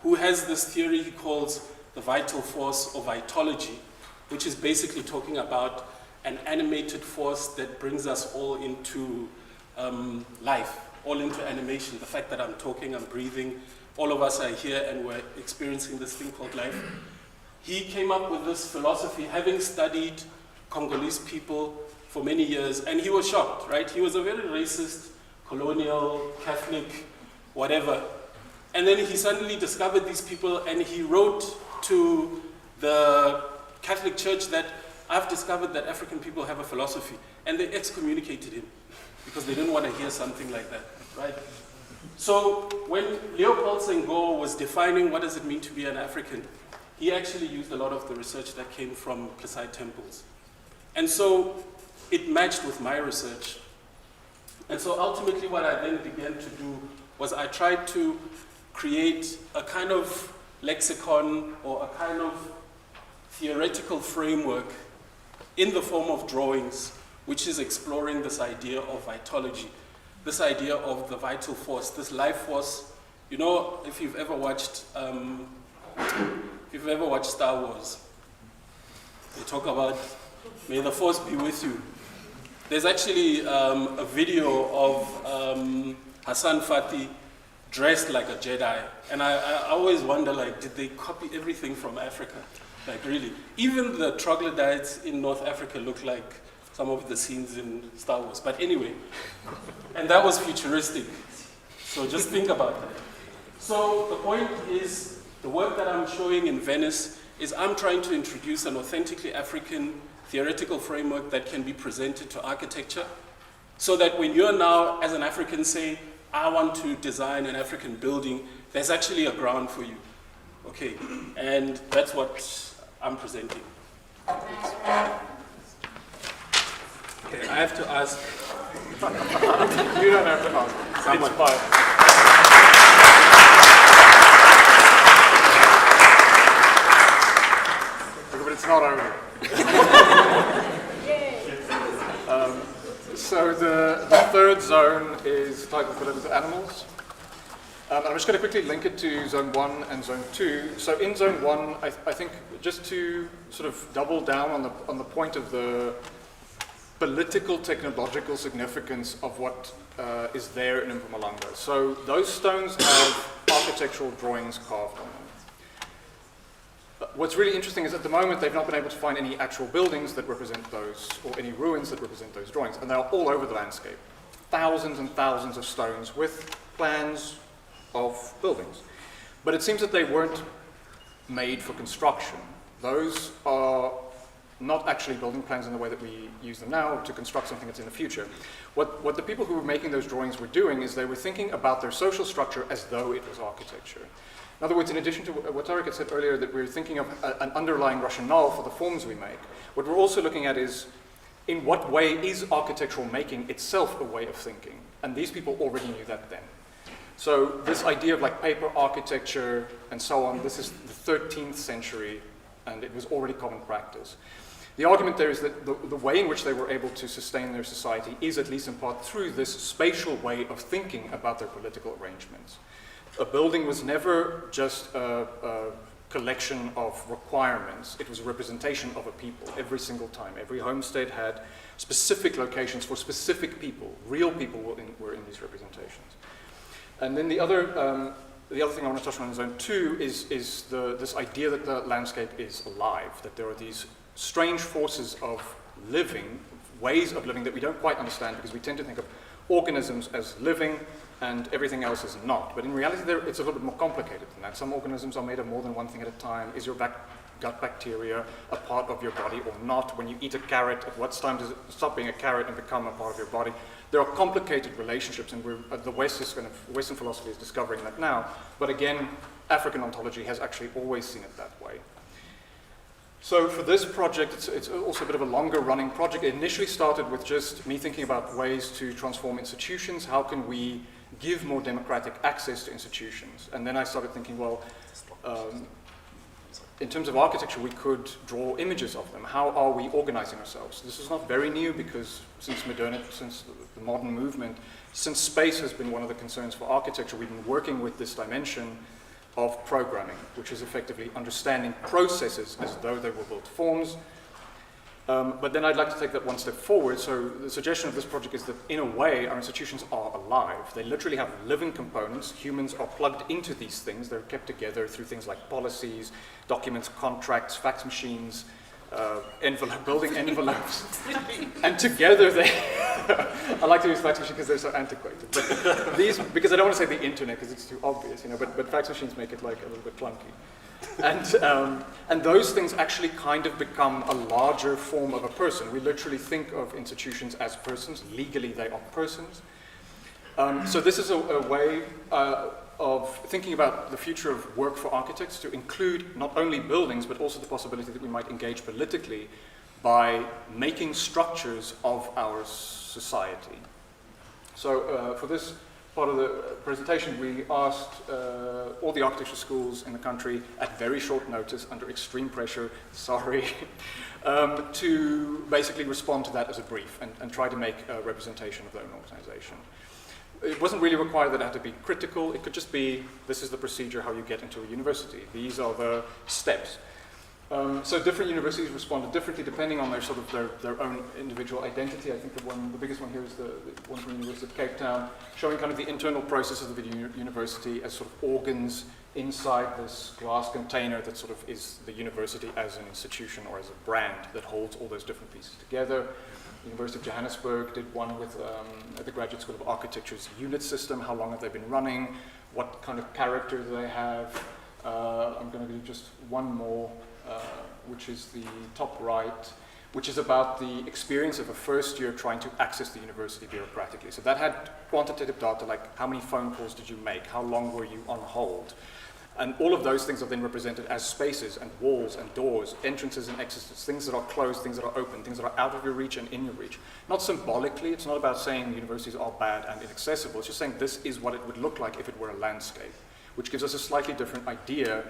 who has this theory he calls the vital force or vitology, which is basically talking about an animated force that brings us all into life, all into animation. The fact that I'm talking, I'm breathing, all of us are here and we're experiencing this thing called life. He came up with this philosophy, having studied Congolese people for many years, and he was shocked, right? He was a very racist, colonial, Catholic, whatever. And then he suddenly discovered these people and he wrote to the Catholic Church that I've discovered that African people have a philosophy. And they excommunicated him because they didn't want to hear something like that, right? So when Leopold Senghor was defining what does it mean to be an African, he actually used a lot of the research that came from Plassite temples. And so it matched with my research. And so ultimately what I then began to do was I tried to create a kind of lexicon or a kind of theoretical framework in the form of drawings, which is exploring this idea of vitology, this idea of the vital force, this life force. You know, if you've ever watched Star Wars, they talk about, may the force be with you. There's actually a video of Hassan Fatih dressed like a Jedi. And I always wonder, like, did they copy everything from Africa? Like, really? Even the troglodytes in North Africa look like some of the scenes in Star Wars. But anyway, and that was futuristic. So just think about that. So the point is, the work that I'm showing in Venice is I'm trying to introduce an authentically African theoretical framework that can be presented to architecture, so that when you're now, as an African, say, I want to design an African building, there's actually a ground for you. Okay, and that's what I'm presenting. Okay, I have to ask. You don't have to ask. Someone. It's fine. But it's not over. So the third zone is titled Political Animals. I'm just going to quickly link it to Zone 1 and Zone 2. So in Zone 1, I think just to sort of double down on the point of the political, technological significance of what is there in Mpumalanga. So those stones have architectural drawings carved on them. What's really interesting is at the moment they've not been able to find any actual buildings that represent those, or any ruins that represent those drawings, and they are all over the landscape. Thousands and thousands of stones with plans of buildings. But it seems that they weren't made for construction. Those are not actually building plans in the way that we use them now to construct something that's in the future. What the people who were making those drawings were doing is they were thinking about their social structure as though it was architecture. In other words, in addition to what Tarek had said earlier, that we're thinking of an underlying rationale for the forms we make, what we're also looking at is in what way is architectural making itself a way of thinking? And these people already knew that then. So this idea of like paper architecture and so on, this is the 13th century, and it was already common practice. The argument there is that the way in which they were able to sustain their society is at least in part through this spatial way of thinking about their political arrangements. A building was never just a collection of requirements. It was a representation of a people every single time. Every homestead had specific locations for specific people. Real people were in these representations. And then the other thing I want to touch on in Zone 2 is this idea that the landscape is alive, that there are these strange forces of living, ways of living that we don't quite understand because we tend to think of organisms as living and everything else is not. But in reality, it's a little bit more complicated than that. Some organisms are made of more than one thing at a time. Is your gut bacteria a part of your body or not? When you eat a carrot, at what time does it stop being a carrot and become a part of your body? There are complicated relationships, and the Western philosophy is discovering that now. But again, African ontology has actually always seen it that way. So for this project, it's also a bit of a longer running project. It initially started with just me thinking about ways to transform institutions. How can we give more democratic access to institutions? And then I started thinking, well, in terms of architecture, we could draw images of them. How are we organizing ourselves? This is not very new because since the modern movement, since space has been one of the concerns for architecture, we've been working with this dimension of programming, which is effectively understanding processes as though they were built forms. But then I'd like to take that one step forward. So the suggestion of this project is that, in a way, our institutions are alive. They literally have living components. Humans are plugged into these things. They're kept together through things like policies, documents, contracts, fax machines, building envelopes. And together they... I like to use fax machines because they're so antiquated. But these, because I don't want to say the internet because it's too obvious, but fax machines make it like a little bit clunky. And those things actually kind of become a larger form of a person. We literally think of institutions as persons. Legally, they are persons. So this is a way of thinking about the future of work for architects to include not only buildings, but also the possibility that we might engage politically by making structures of our society. So for this part of the presentation, we asked all the architecture schools in the country at very short notice, under extreme pressure, sorry, to basically respond to that as a brief and try to make a representation of their own organization. It wasn't really required that it had to be critical. It could just be, this is the procedure how you get into a university. These are the steps. So different universities responded differently depending on their sort of their own individual identity. I think the biggest one here is the one from the University of Cape Town, showing kind of the internal processes of the university as sort of organs inside this glass container that sort of is the university as an institution or as a brand that holds all those different pieces together. The University of Johannesburg did one with the Graduate School of Architecture's unit system. How long have they been running? What kind of character do they have? I'm going to do just one more, which is the top right, which is about the experience of a first year trying to access the university bureaucratically. So that had quantitative data like how many phone calls did you make? How long were you on hold? And all of those things are then represented as spaces and walls and doors, entrances and exits, things that are closed, things that are open, things that are out of your reach and in your reach. Not symbolically, it's not about saying universities are bad and inaccessible, it's just saying this is what it would look like if it were a landscape, which gives us a slightly different idea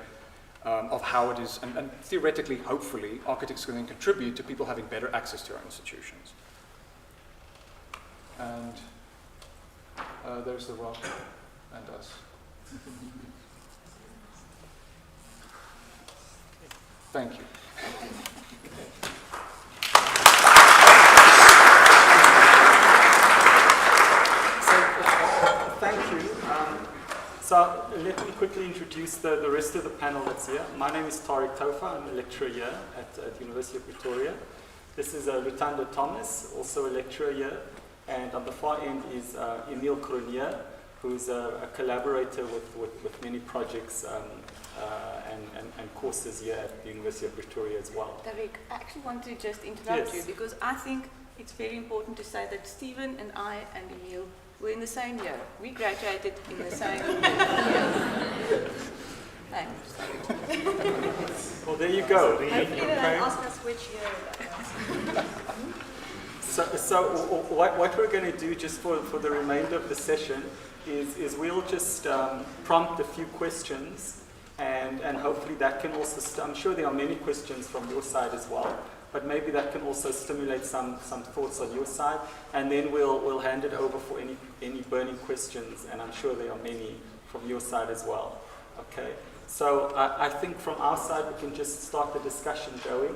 of how it is, and theoretically, hopefully, architects can then contribute to people having better access to our institutions. And there's the rock and us. Thank you. Thank you. So let me quickly introduce the rest of the panel that's here. My name is Tariq Tofa. I'm a lecturer here at the University of Pretoria. This is Lutando Thomas, also a lecturer here. And on the far end is Emile Cronje, who's a collaborator with many projects and courses here at the University of Pretoria as well. Tariq, I actually want to just interrupt you because I think it's very important to say that Stephen and I and Emile were in the same year. We graduated in the same year. Thanks. Well, there you go. Hopefully they don't ask us which year that was. So what we're going to do just for the remainder of the session is we'll just prompt a few questions, and hopefully that can also, I'm sure there are many questions from your side as well, but maybe that can also stimulate some thoughts on your side, and then we'll hand it over for any burning questions, and I'm sure there are many from your side as well. Okay, so I think from our side we can just start the discussion going.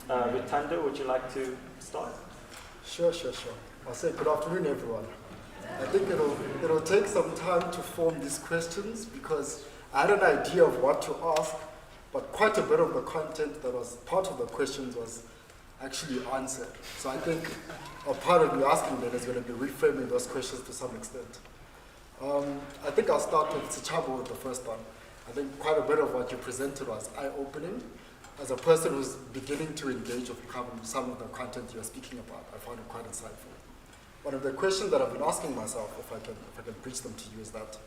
Lutando, would you like to start? Sure. I'll say good afternoon, everyone. I think it'll take some time to form these questions because I had an idea of what to ask, but quite a bit of the content that was part of the questions was actually answered. So I think a part of me asking that is going to be reframing those questions to some extent. I think I'll start with Sichabo with the first one. I think quite a bit of what you presented was eye-opening. As a person who's beginning to engage with some of the content you're speaking about, I found it quite insightful. One of the questions that I've been asking myself, if I can preach them to you, is that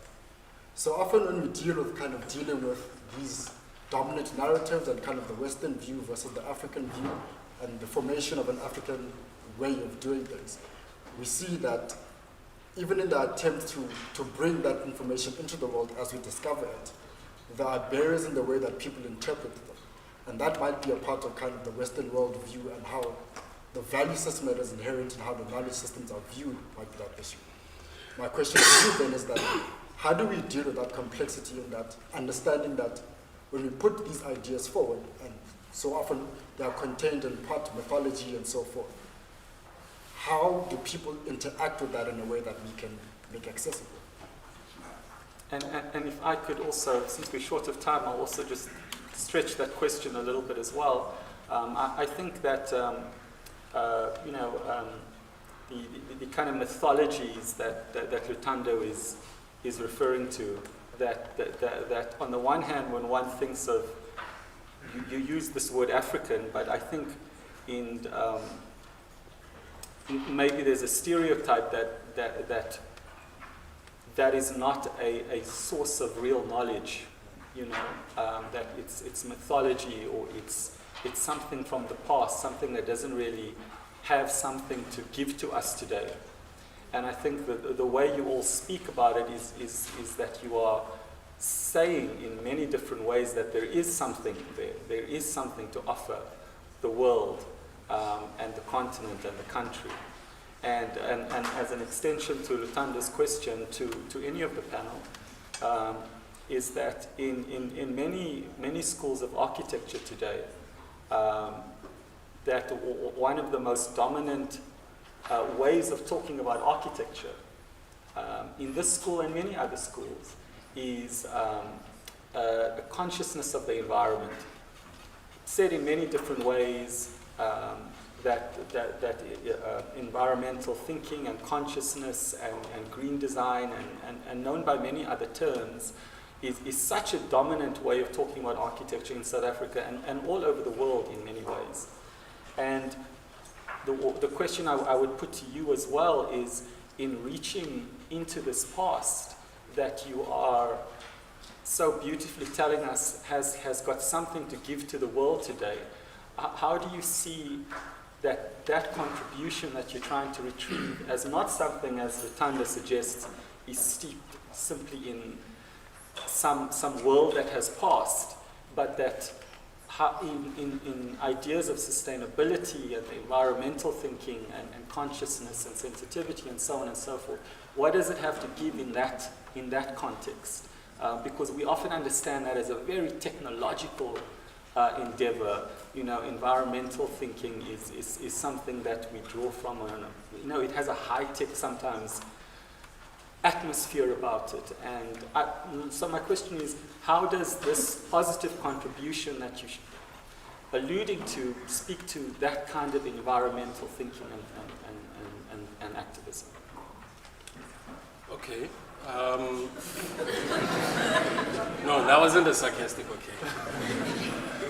so often when we dealing with these dominant narratives and kind of the Western view versus the African view and the formation of an African way of doing things, we see that even in the attempt to bring that information into the world as we discover it, there are barriers in the way that people interpret them. And that might be a part of kind of the Western world view and how the value system that is inherent in how the knowledge systems are viewed might be that issue. My question to you then is that how do we deal with that complexity and that understanding that when we put these ideas forward, and so often they are contained in part mythology and so forth, how do people interact with that in a way that we can make accessible? And if I could also, since we're short of time, I'll also just stretch that question a little bit as well. I think that the kind of mythologies that Lutando is referring to, that on the one hand, when one thinks of, you use this word African, but I think in maybe there's a stereotype that is not a source of real knowledge, that it's mythology, or it's something from the past, something that doesn't really have something to give to us today. And I think that the way you all speak about it is that you are saying in many different ways that there is something there. There is something to offer the world and the continent and the country. And as an extension to Lutanda's question to any of the panel, is that in many schools of architecture today, that one of the most dominant ways of talking about architecture in this school and many other schools is a consciousness of the environment. Said in many different ways, that environmental thinking and consciousness and green design and known by many other terms is such a dominant way of talking about architecture in South Africa and all over the world in many ways. And the question I would put to you as well is, in reaching into this past that you are so beautifully telling us has got something to give to the world today, how do you see that contribution that you're trying to retrieve as not something, as Lutanda suggests, is steeped simply in some world that has passed, but that in ideas of sustainability and environmental thinking and consciousness and sensitivity and so on and so forth, what does it have to give in that context? Because we often understand that as a very technological endeavor. Environmental thinking is something that we draw from. It has a high-tech sometimes atmosphere about it. And so my question is, how does this positive contribution that you're alluding to speak to that kind of environmental thinking and activism? Okay. No, that wasn't a sarcastic okay.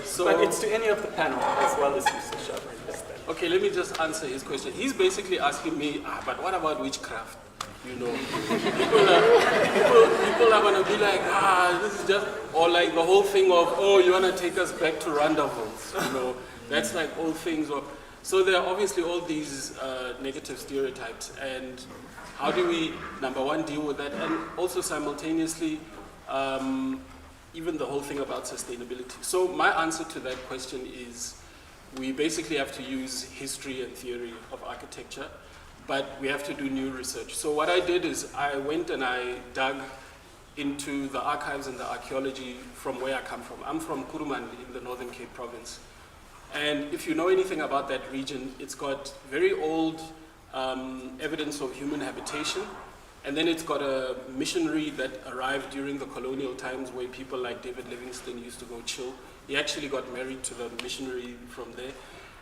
So, but it's to any of the panel as well as Mr. Shabra. Okay, let me just answer his question. He's basically asking me, but what about witchcraft? People are going to be like, this is just, or like the whole thing of, you want to take us back to Randavels, that's like old things. So there are obviously all these negative stereotypes, and how do we, number one, deal with that, and also simultaneously, even the whole thing about sustainability. So my answer to that question is, we basically have to use history and theory of architecture, but we have to do new research. So what I did is I went and I dug into the archives and the archaeology from where I come from. I'm from Kuruman in the Northern Cape province. And if you know anything about that region, it's got very old evidence of human habitation. And then it's got a missionary that arrived during the colonial times where people like David Livingstone used to go chill. He actually got married to the missionary from there.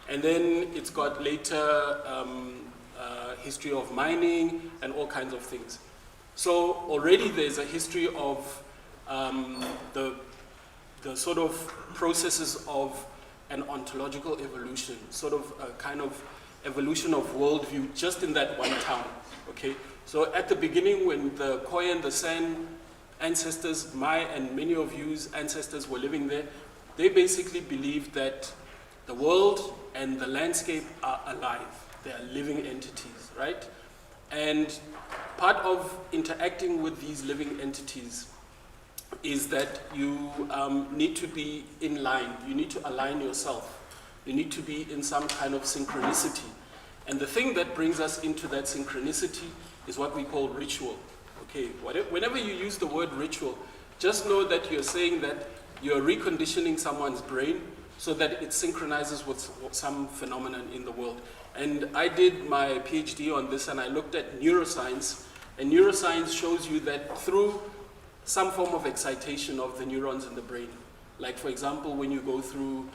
And then it's got later history of mining and all kinds of things. So already there's a history of the sort of processes of an ontological evolution, sort of a kind of evolution of worldview just in that one town, okay? So at the beginning, when the Khoi and the San ancestors, my and many of you's ancestors were living there, they basically believed that the world and the landscape are alive. They are living entities, right? And part of interacting with these living entities is that you need to be in line. You need to align yourself. You need to be in some kind of synchronicity. And the thing that brings us into that synchronicity is what we call ritual. Okay, whenever you use the word ritual, just know that you're saying that you're reconditioning someone's brain so that it synchronizes with some phenomenon in the world. And I did my PhD on this, and I looked at neuroscience, and neuroscience shows you that through some form of excitation of the neurons in the brain, like for example, when you go through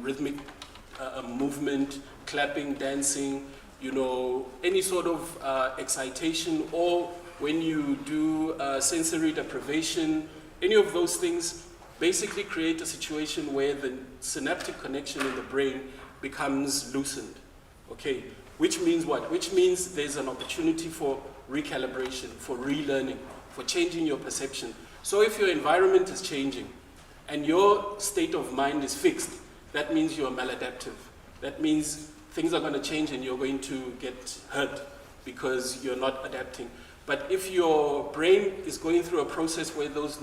rhythmic movement, clapping, dancing, any sort of excitation, or when you do sensory deprivation, any of those things basically create a situation where the synaptic connection in the brain becomes loosened. Okay, Which means what? Which means there's an opportunity for recalibration, for relearning, for changing your perception. So if your environment is changing and your state of mind is fixed, that means you're maladaptive. That means things are going to change and you're going to get hurt because you're not adapting. But if your brain is going through a process where those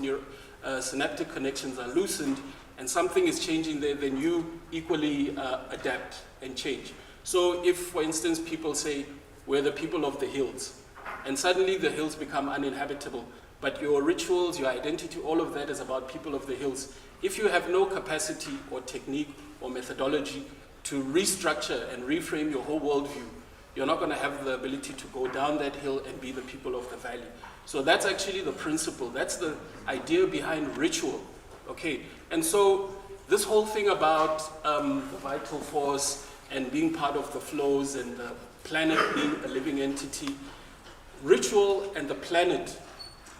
synaptic connections are loosened and something is changing there, then you equally adapt and change. So if, for instance, people say, we're the people of the hills, and suddenly the hills become uninhabitable, but your rituals, your identity, all of that is about people of the hills. If you have no capacity or technique or methodology to restructure and reframe your whole worldview, you're not going to have the ability to go down that hill and be the people of the valley. So that's actually the principle. That's the idea behind ritual. Okay, and so this whole thing about the vital force and being part of the flows and the planet being a living entity, ritual and the planet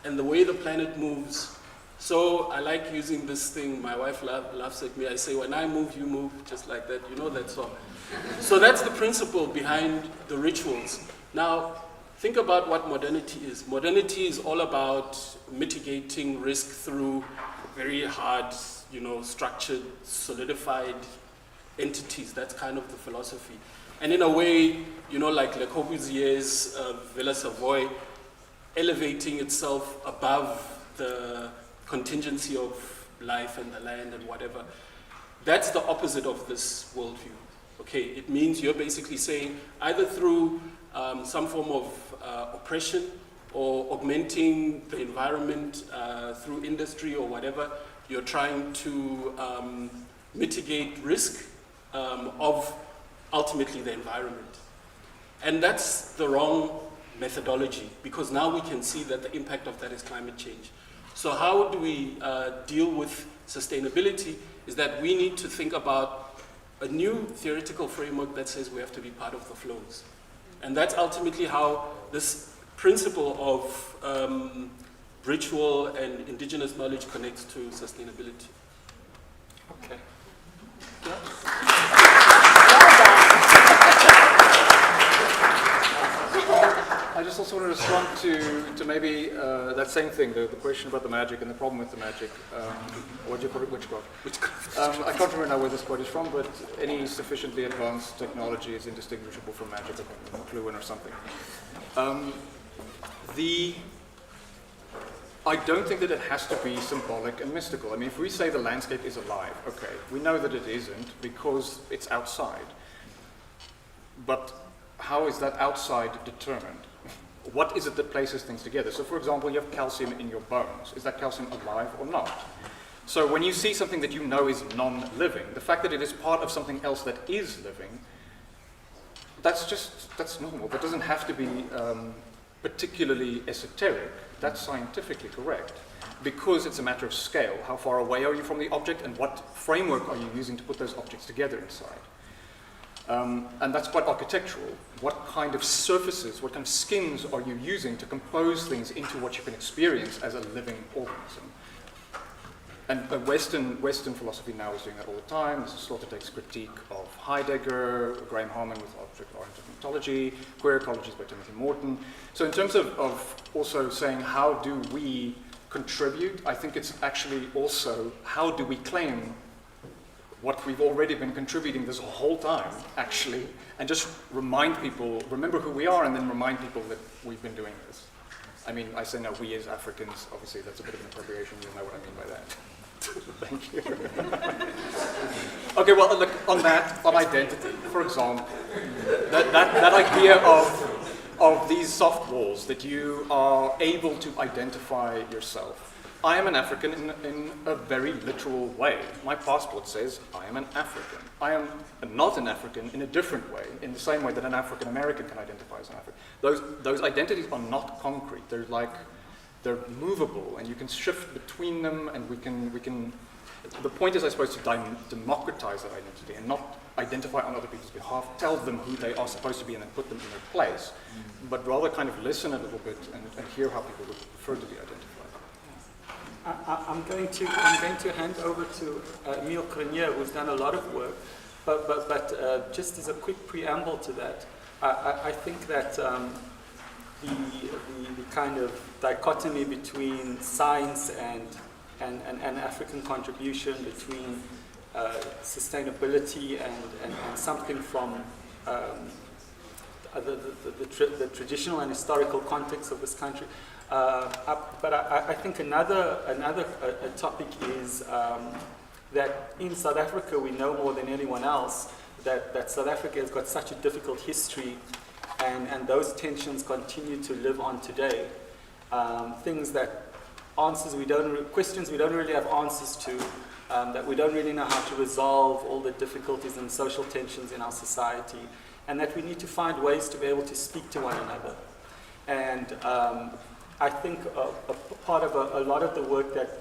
and the way the planet moves. So I like using this thing. My wife laughs at me. I say, when I move, you move, just like that. You know that song. So that's the principle behind the rituals. Now, think about what modernity is. Modernity is all about mitigating risk through very hard, structured, solidified entities. That's kind of the philosophy. And in a way, like Le Corbusier's Villa Savoy, elevating itself above the contingency of life and the land and whatever. That's the opposite of this worldview. Okay, it means you're basically saying either through some form of oppression or augmenting the environment through industry or whatever, you're trying to mitigate risk of ultimately the environment. And that's the wrong methodology, because now we can see that the impact of that is climate change. So how do we deal with sustainability is that we need to think about a new theoretical framework that says we have to be part of the flows. And that's ultimately how this principle of ritual and indigenous knowledge connects to sustainability. Okay. I just also want to respond to maybe that same thing, the question about the magic and the problem with the magic. What do you call it? Witchcraft. I can't remember now where this quote is from, but any sufficiently advanced technology is indistinguishable from magic, or Clue or something. I don't think that it has to be symbolic and mystical. I mean, if we say the landscape is alive, okay, we know that it isn't because it's outside. But how is that outside determined? What is it that places things together? So, for example, you have calcium in your bones. Is that calcium alive or not? So when you see something that you know is non-living, the fact that it is part of something else that is living, that's normal. That doesn't have to be particularly esoteric. That's scientifically correct, because it's a matter of scale. How far away are you from the object, and what framework are you using to put those objects together inside? And that's quite architectural. What kind of surfaces, what kind of skins are you using to compose things into what you can experience as a living organism? And Western philosophy now is doing that all the time. This is Sloterdijk's critique of Heidegger, Graham Harman with object-oriented ontology, queer ecologies by Timothy Morton. So in terms of also saying how do we contribute, I think it's actually also how do we claim what we've already been contributing this whole time, actually, and just remind people, remember who we are, and then remind people that we've been doing this. I mean, I say now we as Africans, obviously that's a bit of an appropriation, you know what I mean by that. Thank you. Okay, well, look, on identity, for example, that idea of these soft walls, that you are able to identify yourself. I am an African in a very literal way. My passport says I am an African. I am not an African in a different way, in the same way that an African American can identify as an African. Those identities are not concrete. They're movable, and you can shift between them, and we can. The point is, I suppose, to democratize that identity and not identify on other people's behalf, tell them who they are supposed to be, and then put them in their place, but rather kind of listen a little bit and hear how people would prefer to be identified. I'm going to hand over to Emile Crenier, who's done a lot of work, but just as a quick preamble to that, I think that the kind of dichotomy between science and African contribution, between sustainability and something from the traditional and historical context of this country. But I think another topic is that in South Africa we know more than anyone else that South Africa has got such a difficult history, and those tensions continue to live on today. Questions we don't really have answers to, that we don't really know how to resolve all the difficulties and social tensions in our society, and that we need to find ways to be able to speak to one another. And I think a part of a lot of the work that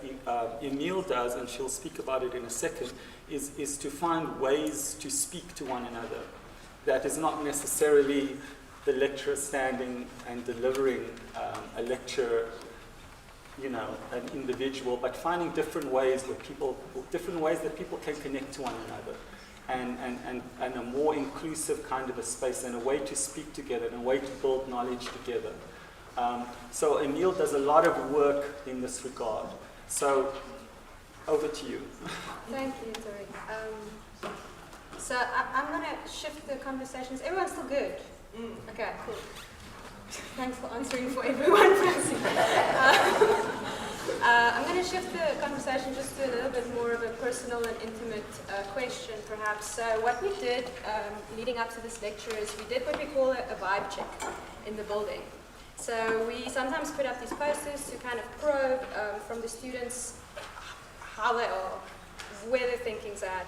Emile does, and she'll speak about it in a second, is to find ways to speak to one another. That is not necessarily the lecturer standing and delivering a lecture, an individual, but finding different ways that people can connect to one another, and a more inclusive kind of a space, and a way to speak together, and a way to build knowledge together. So Emile does a lot of work in this regard. So over to you. Thank you, Tariq. So I'm going to shift the conversations. Everyone's still good? Okay, cool. Thanks for answering for everyone, Francie. I'm going to shift the conversation just to a little bit more of a personal and intimate question, perhaps. So what we did leading up to this lecture is we did what we call a vibe check in the building. So we sometimes put up these posters to kind of probe from the students how they are, where their thinking's at,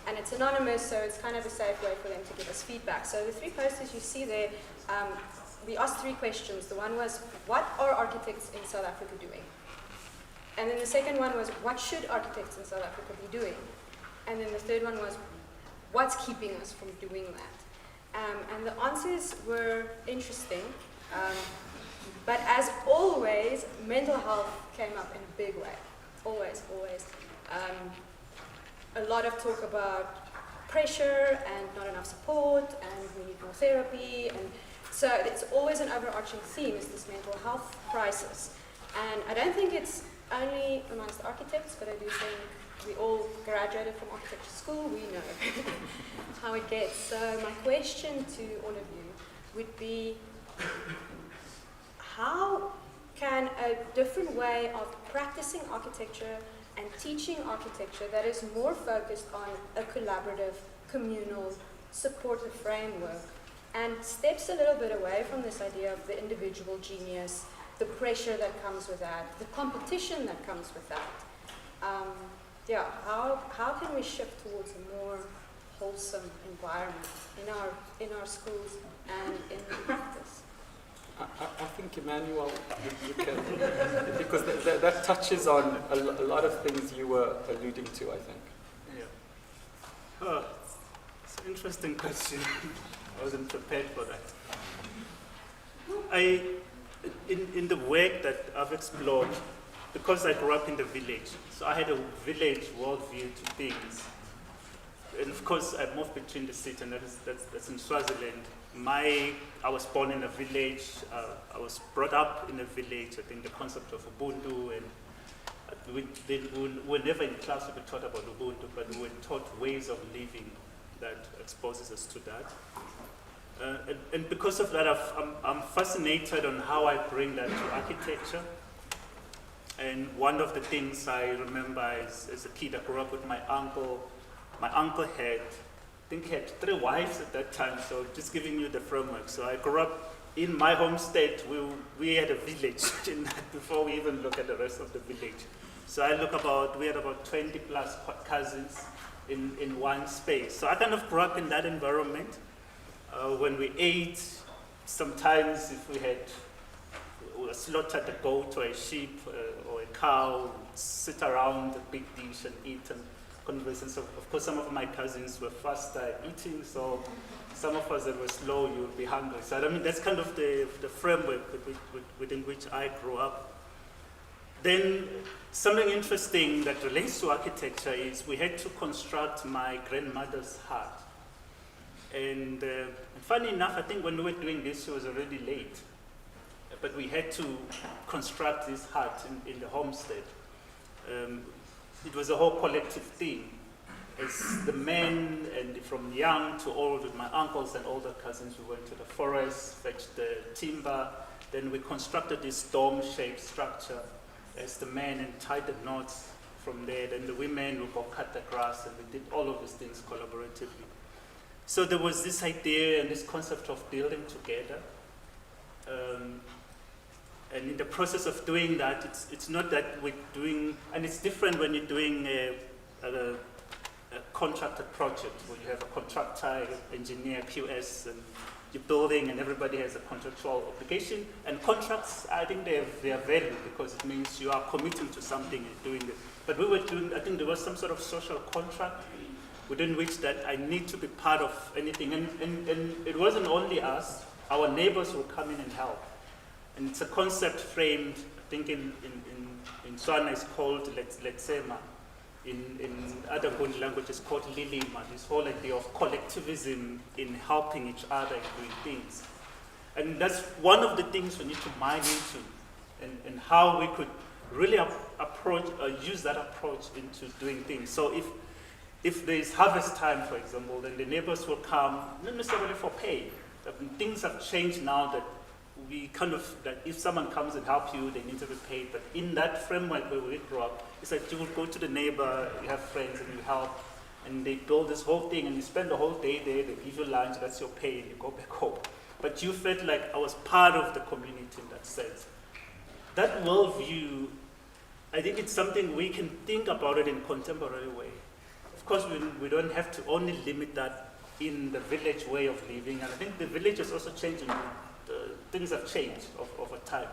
and it's anonymous, so it's kind of a safe way for them to give us feedback. So the 3 posters you see there, we asked 3 questions. The one was, what are architects in South Africa doing? And then the second one was, what should architects in South Africa be doing? And then the third one was, what's keeping us from doing that? And the answers were interesting. But as always, mental health came up in a big way. Always. A lot of talk about pressure and not enough support, and we need more therapy. And so it's always an overarching theme, is this mental health crisis. And I don't think it's only amongst architects, but I do think we all graduated from architecture school, we know how it gets. So my question to all of you would be, how can a different way of practicing architecture and teaching architecture that is more focused on a collaborative, communal, supportive framework and steps a little bit away from this idea of the individual genius, the pressure that comes with that, the competition that comes with that. How can we shift towards a more wholesome environment in our schools and in practice? I think, Emmanuel, you can, because that touches on a lot of things you were alluding to, I think. Yeah. It's an interesting question. I wasn't prepared for that. In the work that I've explored, because I grew up in the village, so I had a village worldview to things. And of course, I moved between the city, and that's in Swaziland. I was born in a village. I was brought up in a village. I think the concept of Ubuntu, and we were never in class we were taught about Ubuntu, but we were taught ways of living that exposes us to that. And because of that, I'm fascinated on how I bring that to architecture. And one of the things I remember is, as a kid, I grew up with my uncle. My uncle had 3 wives at that time, so just giving you the framework. So I grew up in my home state. We had a village in that before we even look at the rest of the village. So we had about 20 plus cousins in one space. So I kind of grew up in that environment. When we ate, sometimes if we slaughtered a goat or a sheep or a cow, sit around the big dish and eat and conversations. Of course, some of my cousins were faster eating, so some of us that were slow, you would be hungry. So I mean, that's kind of the framework within which I grew up. Then something interesting that relates to architecture is we had to construct my grandmother's hut. And funny enough, I think when we were doing this, she was already late. But we had to construct this hut in the homestead. It was a whole collective thing. As the men, and from young to old, with my uncles and older cousins, we went to the forest, fetched the timber, then we constructed this dome-shaped structure as the men, and tied the knots from there. Then the women would go cut the grass, and we did all of these things collaboratively. So there was this idea and this concept of building together. And in the process of doing that, it's not that we're doing, and it's different when you're doing a contracted project where you have a contractor, engineer, QS, and you're building, and everybody has a contractual obligation. And contracts, I think they are valid because it means you are committing to something and doing it. But we were doing, I think there was some sort of social contract within which that I need to be part of anything. And it wasn't only us, our neighbors would come in and help. And it's a concept framed, I think in Tswana it's called Letsema. In other Boukunde languages called Lilima, this whole idea of collectivism in helping each other and doing things. And that's one of the things we need to mine into, and how we could really use that approach into doing things. So if there's harvest time, for example, then the neighbors will come, not necessarily for pay. Things have changed now that that if someone comes and helps you, they need to be paid. But in that framework where we grew up, it's like you will go to the neighbor, you have friends, and you help, and they build this whole thing, and you spend the whole day there, they give you lunch, that's your pay, and you go back home. But you felt like I was part of the community in that sense. That worldview, I think it's something we can think about it in contemporary way. Of course, we don't have to only limit that in the village way of living, and I think the village is also changing. Things have changed over time.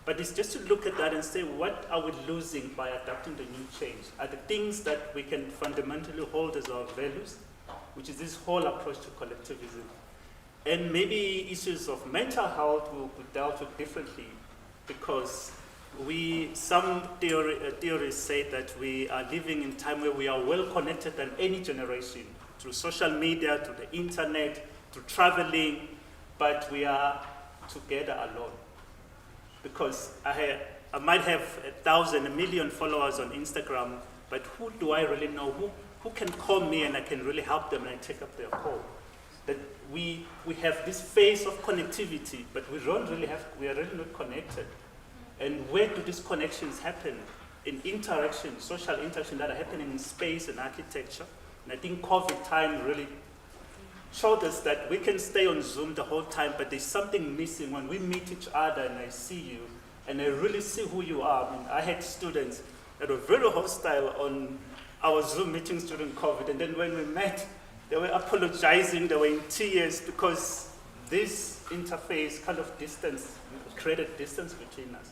But it's just to look at that and say, what are we losing by adapting the new change? Are the things that we can fundamentally hold as our values, which is this whole approach to collectivism. And maybe issues of mental health will be dealt with differently, because some theorists say that we are living in a time where we are well connected than any generation, through social media, through the internet, through traveling, but we are together alone. Because I might have 1,000, 1 million followers on Instagram, but who do I really know? Who can call me and I can really help them and I take up their call? That we have this phase of connectivity, but we are really not connected. And where do these connections happen? In interaction, social interaction that are happening in space and architecture. And I think COVID time really showed us that we can stay on Zoom the whole time, but there's something missing when we meet each other and I see you and I really see who you are. I mean, I had students that were very hostile on our Zoom meetings during COVID, and then when we met, they were apologizing, they were in tears because this interface kind of created distance between us.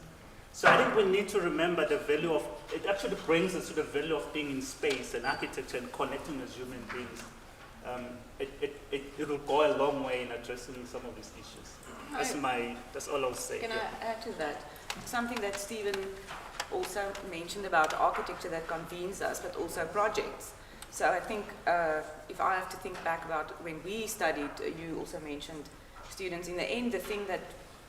So I think we need to remember the value of, it actually brings us to the value of being in space and architecture and connecting as human beings. It will go a long way in addressing some of these issues. That's all I'll say. Can I add to that? Something that Stephen also mentioned about architecture that convenes us, but also projects. So I think if I have to think back about when we studied, you also mentioned students. In the end, the thing that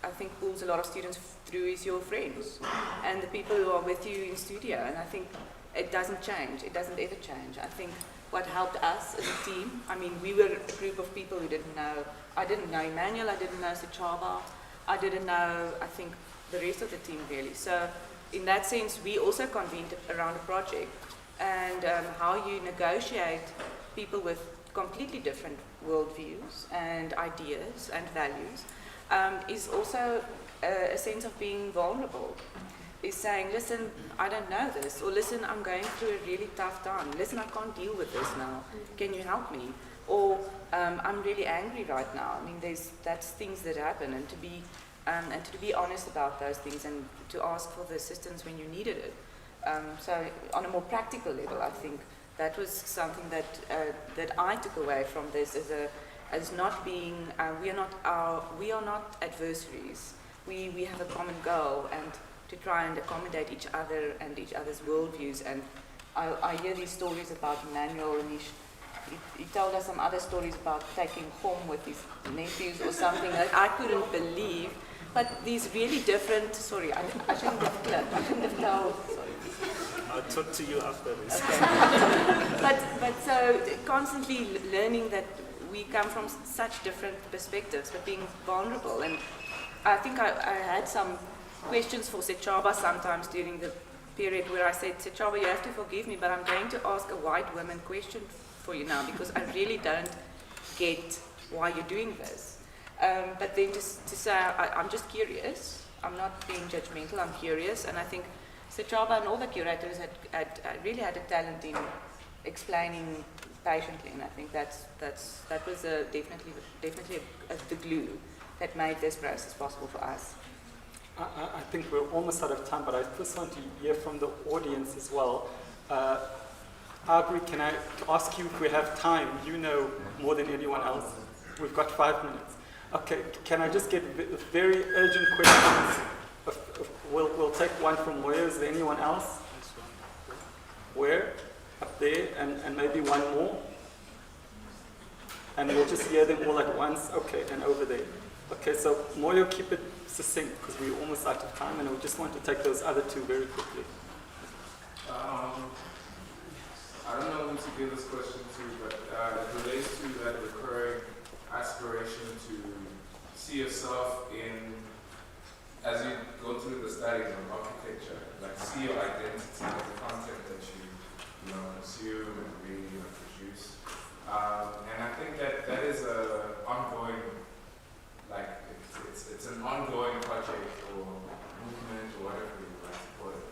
I think pulls a lot of students through is your friends and the people who are with you in studio. And I think it doesn't change. It doesn't ever change. I think what helped us as a team, I mean, we were a group of people who didn't know. I didn't know Emmanuel, I didn't know Sechaba, I didn't know, I think, the rest of the team really. So in that sense, we also convened around a project, and how you negotiate people with completely different worldviews and ideas and values is also a sense of being vulnerable. Is saying, listen, I don't know this, or listen, I'm going through a really tough time. Listen, I can't deal with this now. Can you help me? Or I'm really angry right now. I mean, that's things that happen, and to be honest about those things and to ask for the assistance when you needed it. So on a more practical level, I think that was something that I took away from this as not being. We are not adversaries. We have a common goal, and to try and accommodate each other and each other's worldviews. And I hear these stories about Emmanuel and he told us some other stories about taking home with his nephews or something that I couldn't believe. But these really different, sorry, I shouldn't have clipped, I shouldn't have told, sorry. I'll talk to you after this. Okay. but so constantly learning that we come from such different perspectives, but being vulnerable. And I think I had some questions for Sechaba sometimes during the period where I said, Sechaba, you have to forgive me, but I'm going to ask a white woman question for you now because I really don't get why you're doing this. But then to say, I'm just curious, I'm not being judgmental, I'm curious, and I think Sechaba and all the curators had really had a talent in explaining patiently, and I think that was definitely the glue that made this process possible for us. I think we're almost out of time, but I first want to hear from the audience as well. Aubrey, can I ask you if we have time? You know more than anyone else. We've got 5 minutes. Okay, can I just get very urgent questions? We'll take one from where? Is there anyone else? Where? Up there, and maybe one more? And we'll just hear them all at once. Okay, and over there. Okay, so Moyo, keep it succinct because we're almost out of time and we just want to take those other two very quickly. I don't know who to give this question to, but it relates to that recurring aspiration to see yourself in, as you go through the studies of architecture, like see your identity in the content that you consume and read and produce. And I think that is a ongoing, like it's an ongoing project or movement or whatever you like to call it.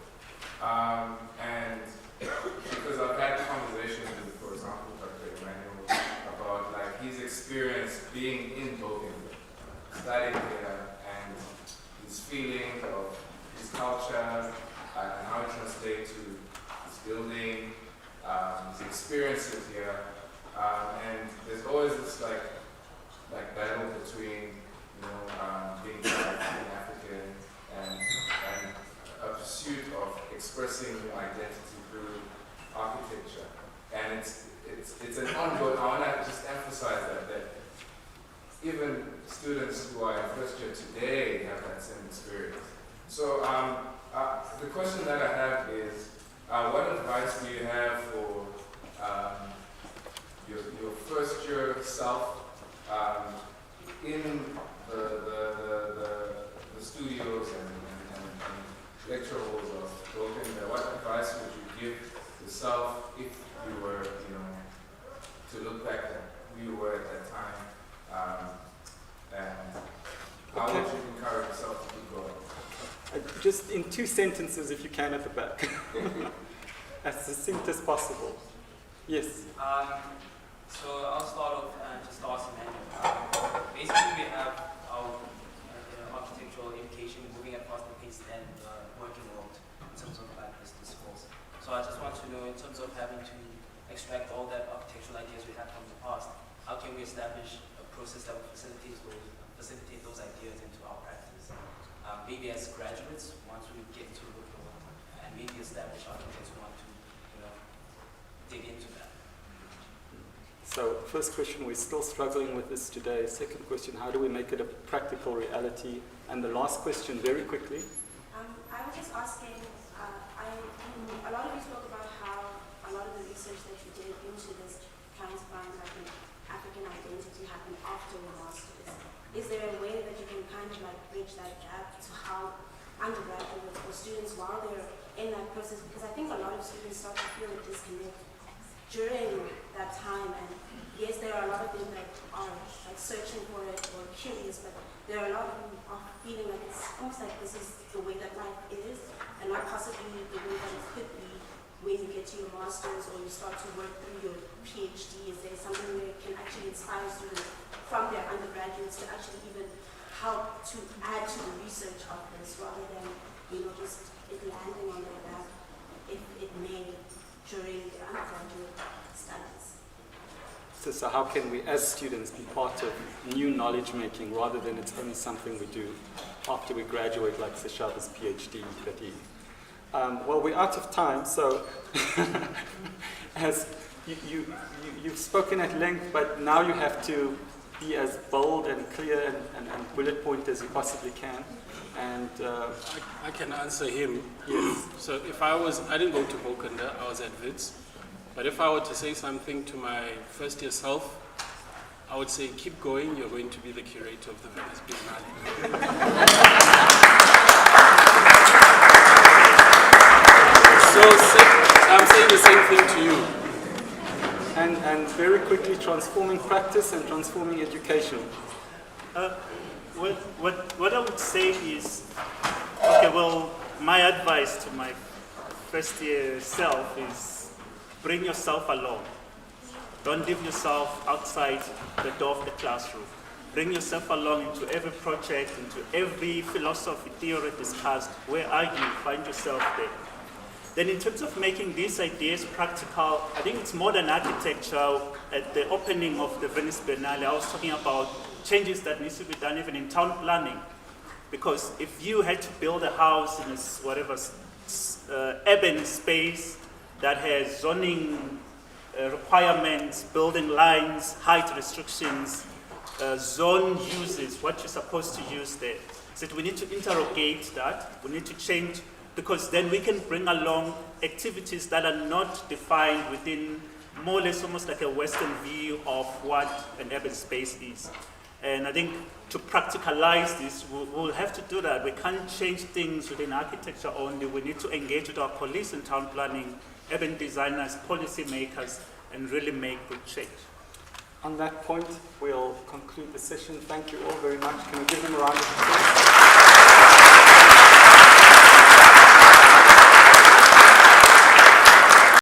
And because I've had conversations with, for example, Dr. Emmanuel about like his experience being in Boukunde, studying there, and his feeling of his culture and how it translates to his building, his experiences here. And there's always this like battle between being black, being African, and a pursuit of expressing your identity through architecture. And it's an ongoing. I want to just emphasize that even students who are in first year today have that same experience. So the question that I have is, what advice do you have for your first year self in the studios and lecture halls of Boukunde? What advice would you give yourself if you were, to look back at who you were at that time? And how would you encourage yourself to keep going? Just in 2 sentences, if you can, at the back. As succinct as possible. Yes. So I'll start off and just ask Emmanuel. Basically, we have our architectural education moving at faster pace than the working world in terms of business schools. So I just want to know, in terms of having to extract all that architectural ideas we have from the past, how can we establish a process that will facilitate those ideas into our practice? Maybe as graduates, once we get into the working world, and maybe establish architects who want to, dig into that. So first question, we're still struggling with this today. Second question, how do we make it a practical reality? And the last question, very quickly. I was just asking, a lot of you spoke about how a lot of the research that you did into this trying to find like an African identity happened after your master's. Is there a way that you can kind of like bridge that gap to how undergraduates or students, while they're in that process, because I think a lot of students start to feel a disconnect during that time, and yes, there are a lot of them that are like searching for it or curious, but there are a lot of them are feeling like it's almost like this is the way that life is, and not possibly the way that it could be when you get to your master's or you start to work through your PhD. Is there something where it can actually inspire students from their undergraduates to actually even help to add to the research of this, rather than just it landing on their lap, if it may, during their undergraduate studies? So how can we, as students, be part of new knowledge making rather than it's only something we do after we graduate, like Seshaba's PhD that he... well, we're out of time, so as you've spoken at length, but now you have to be as bold and clear and bullet point as you possibly can. And I can answer him. yes, So if I didn't go to Boukunde, I was at Wits. But if I were to say something to my first year self, I would say, keep going, you're going to be the curator of the Venice Biennale. I'm saying the same thing to you. and very quickly transforming practice and transforming education. What I would say is, okay, well, my advice to my first year self is bring yourself along. Don't leave yourself outside the door of the classroom. Bring yourself along into every project, into every philosophy, theory discussed. Where are you? Find yourself there. Then in terms of making these ideas practical, I think it's more than architecture. At the opening of the Venice Biennale, I was talking about changes that need to be done even in town planning. Because if you had to build a house in a urban space that has zoning requirements, building lines, height restrictions, zone uses, what you're supposed to use there. So we need to interrogate that. We need to change, because then we can bring along activities that are not defined within more or less almost like a Western view of what an urban space is. And I think to practicalize this, we'll have to do that. We can't change things within architecture only. We need to engage with our police and town planning, urban designers, policy makers, and really make good change. On that point, we'll conclude the session. Thank you all very much. Can we give them a round of applause?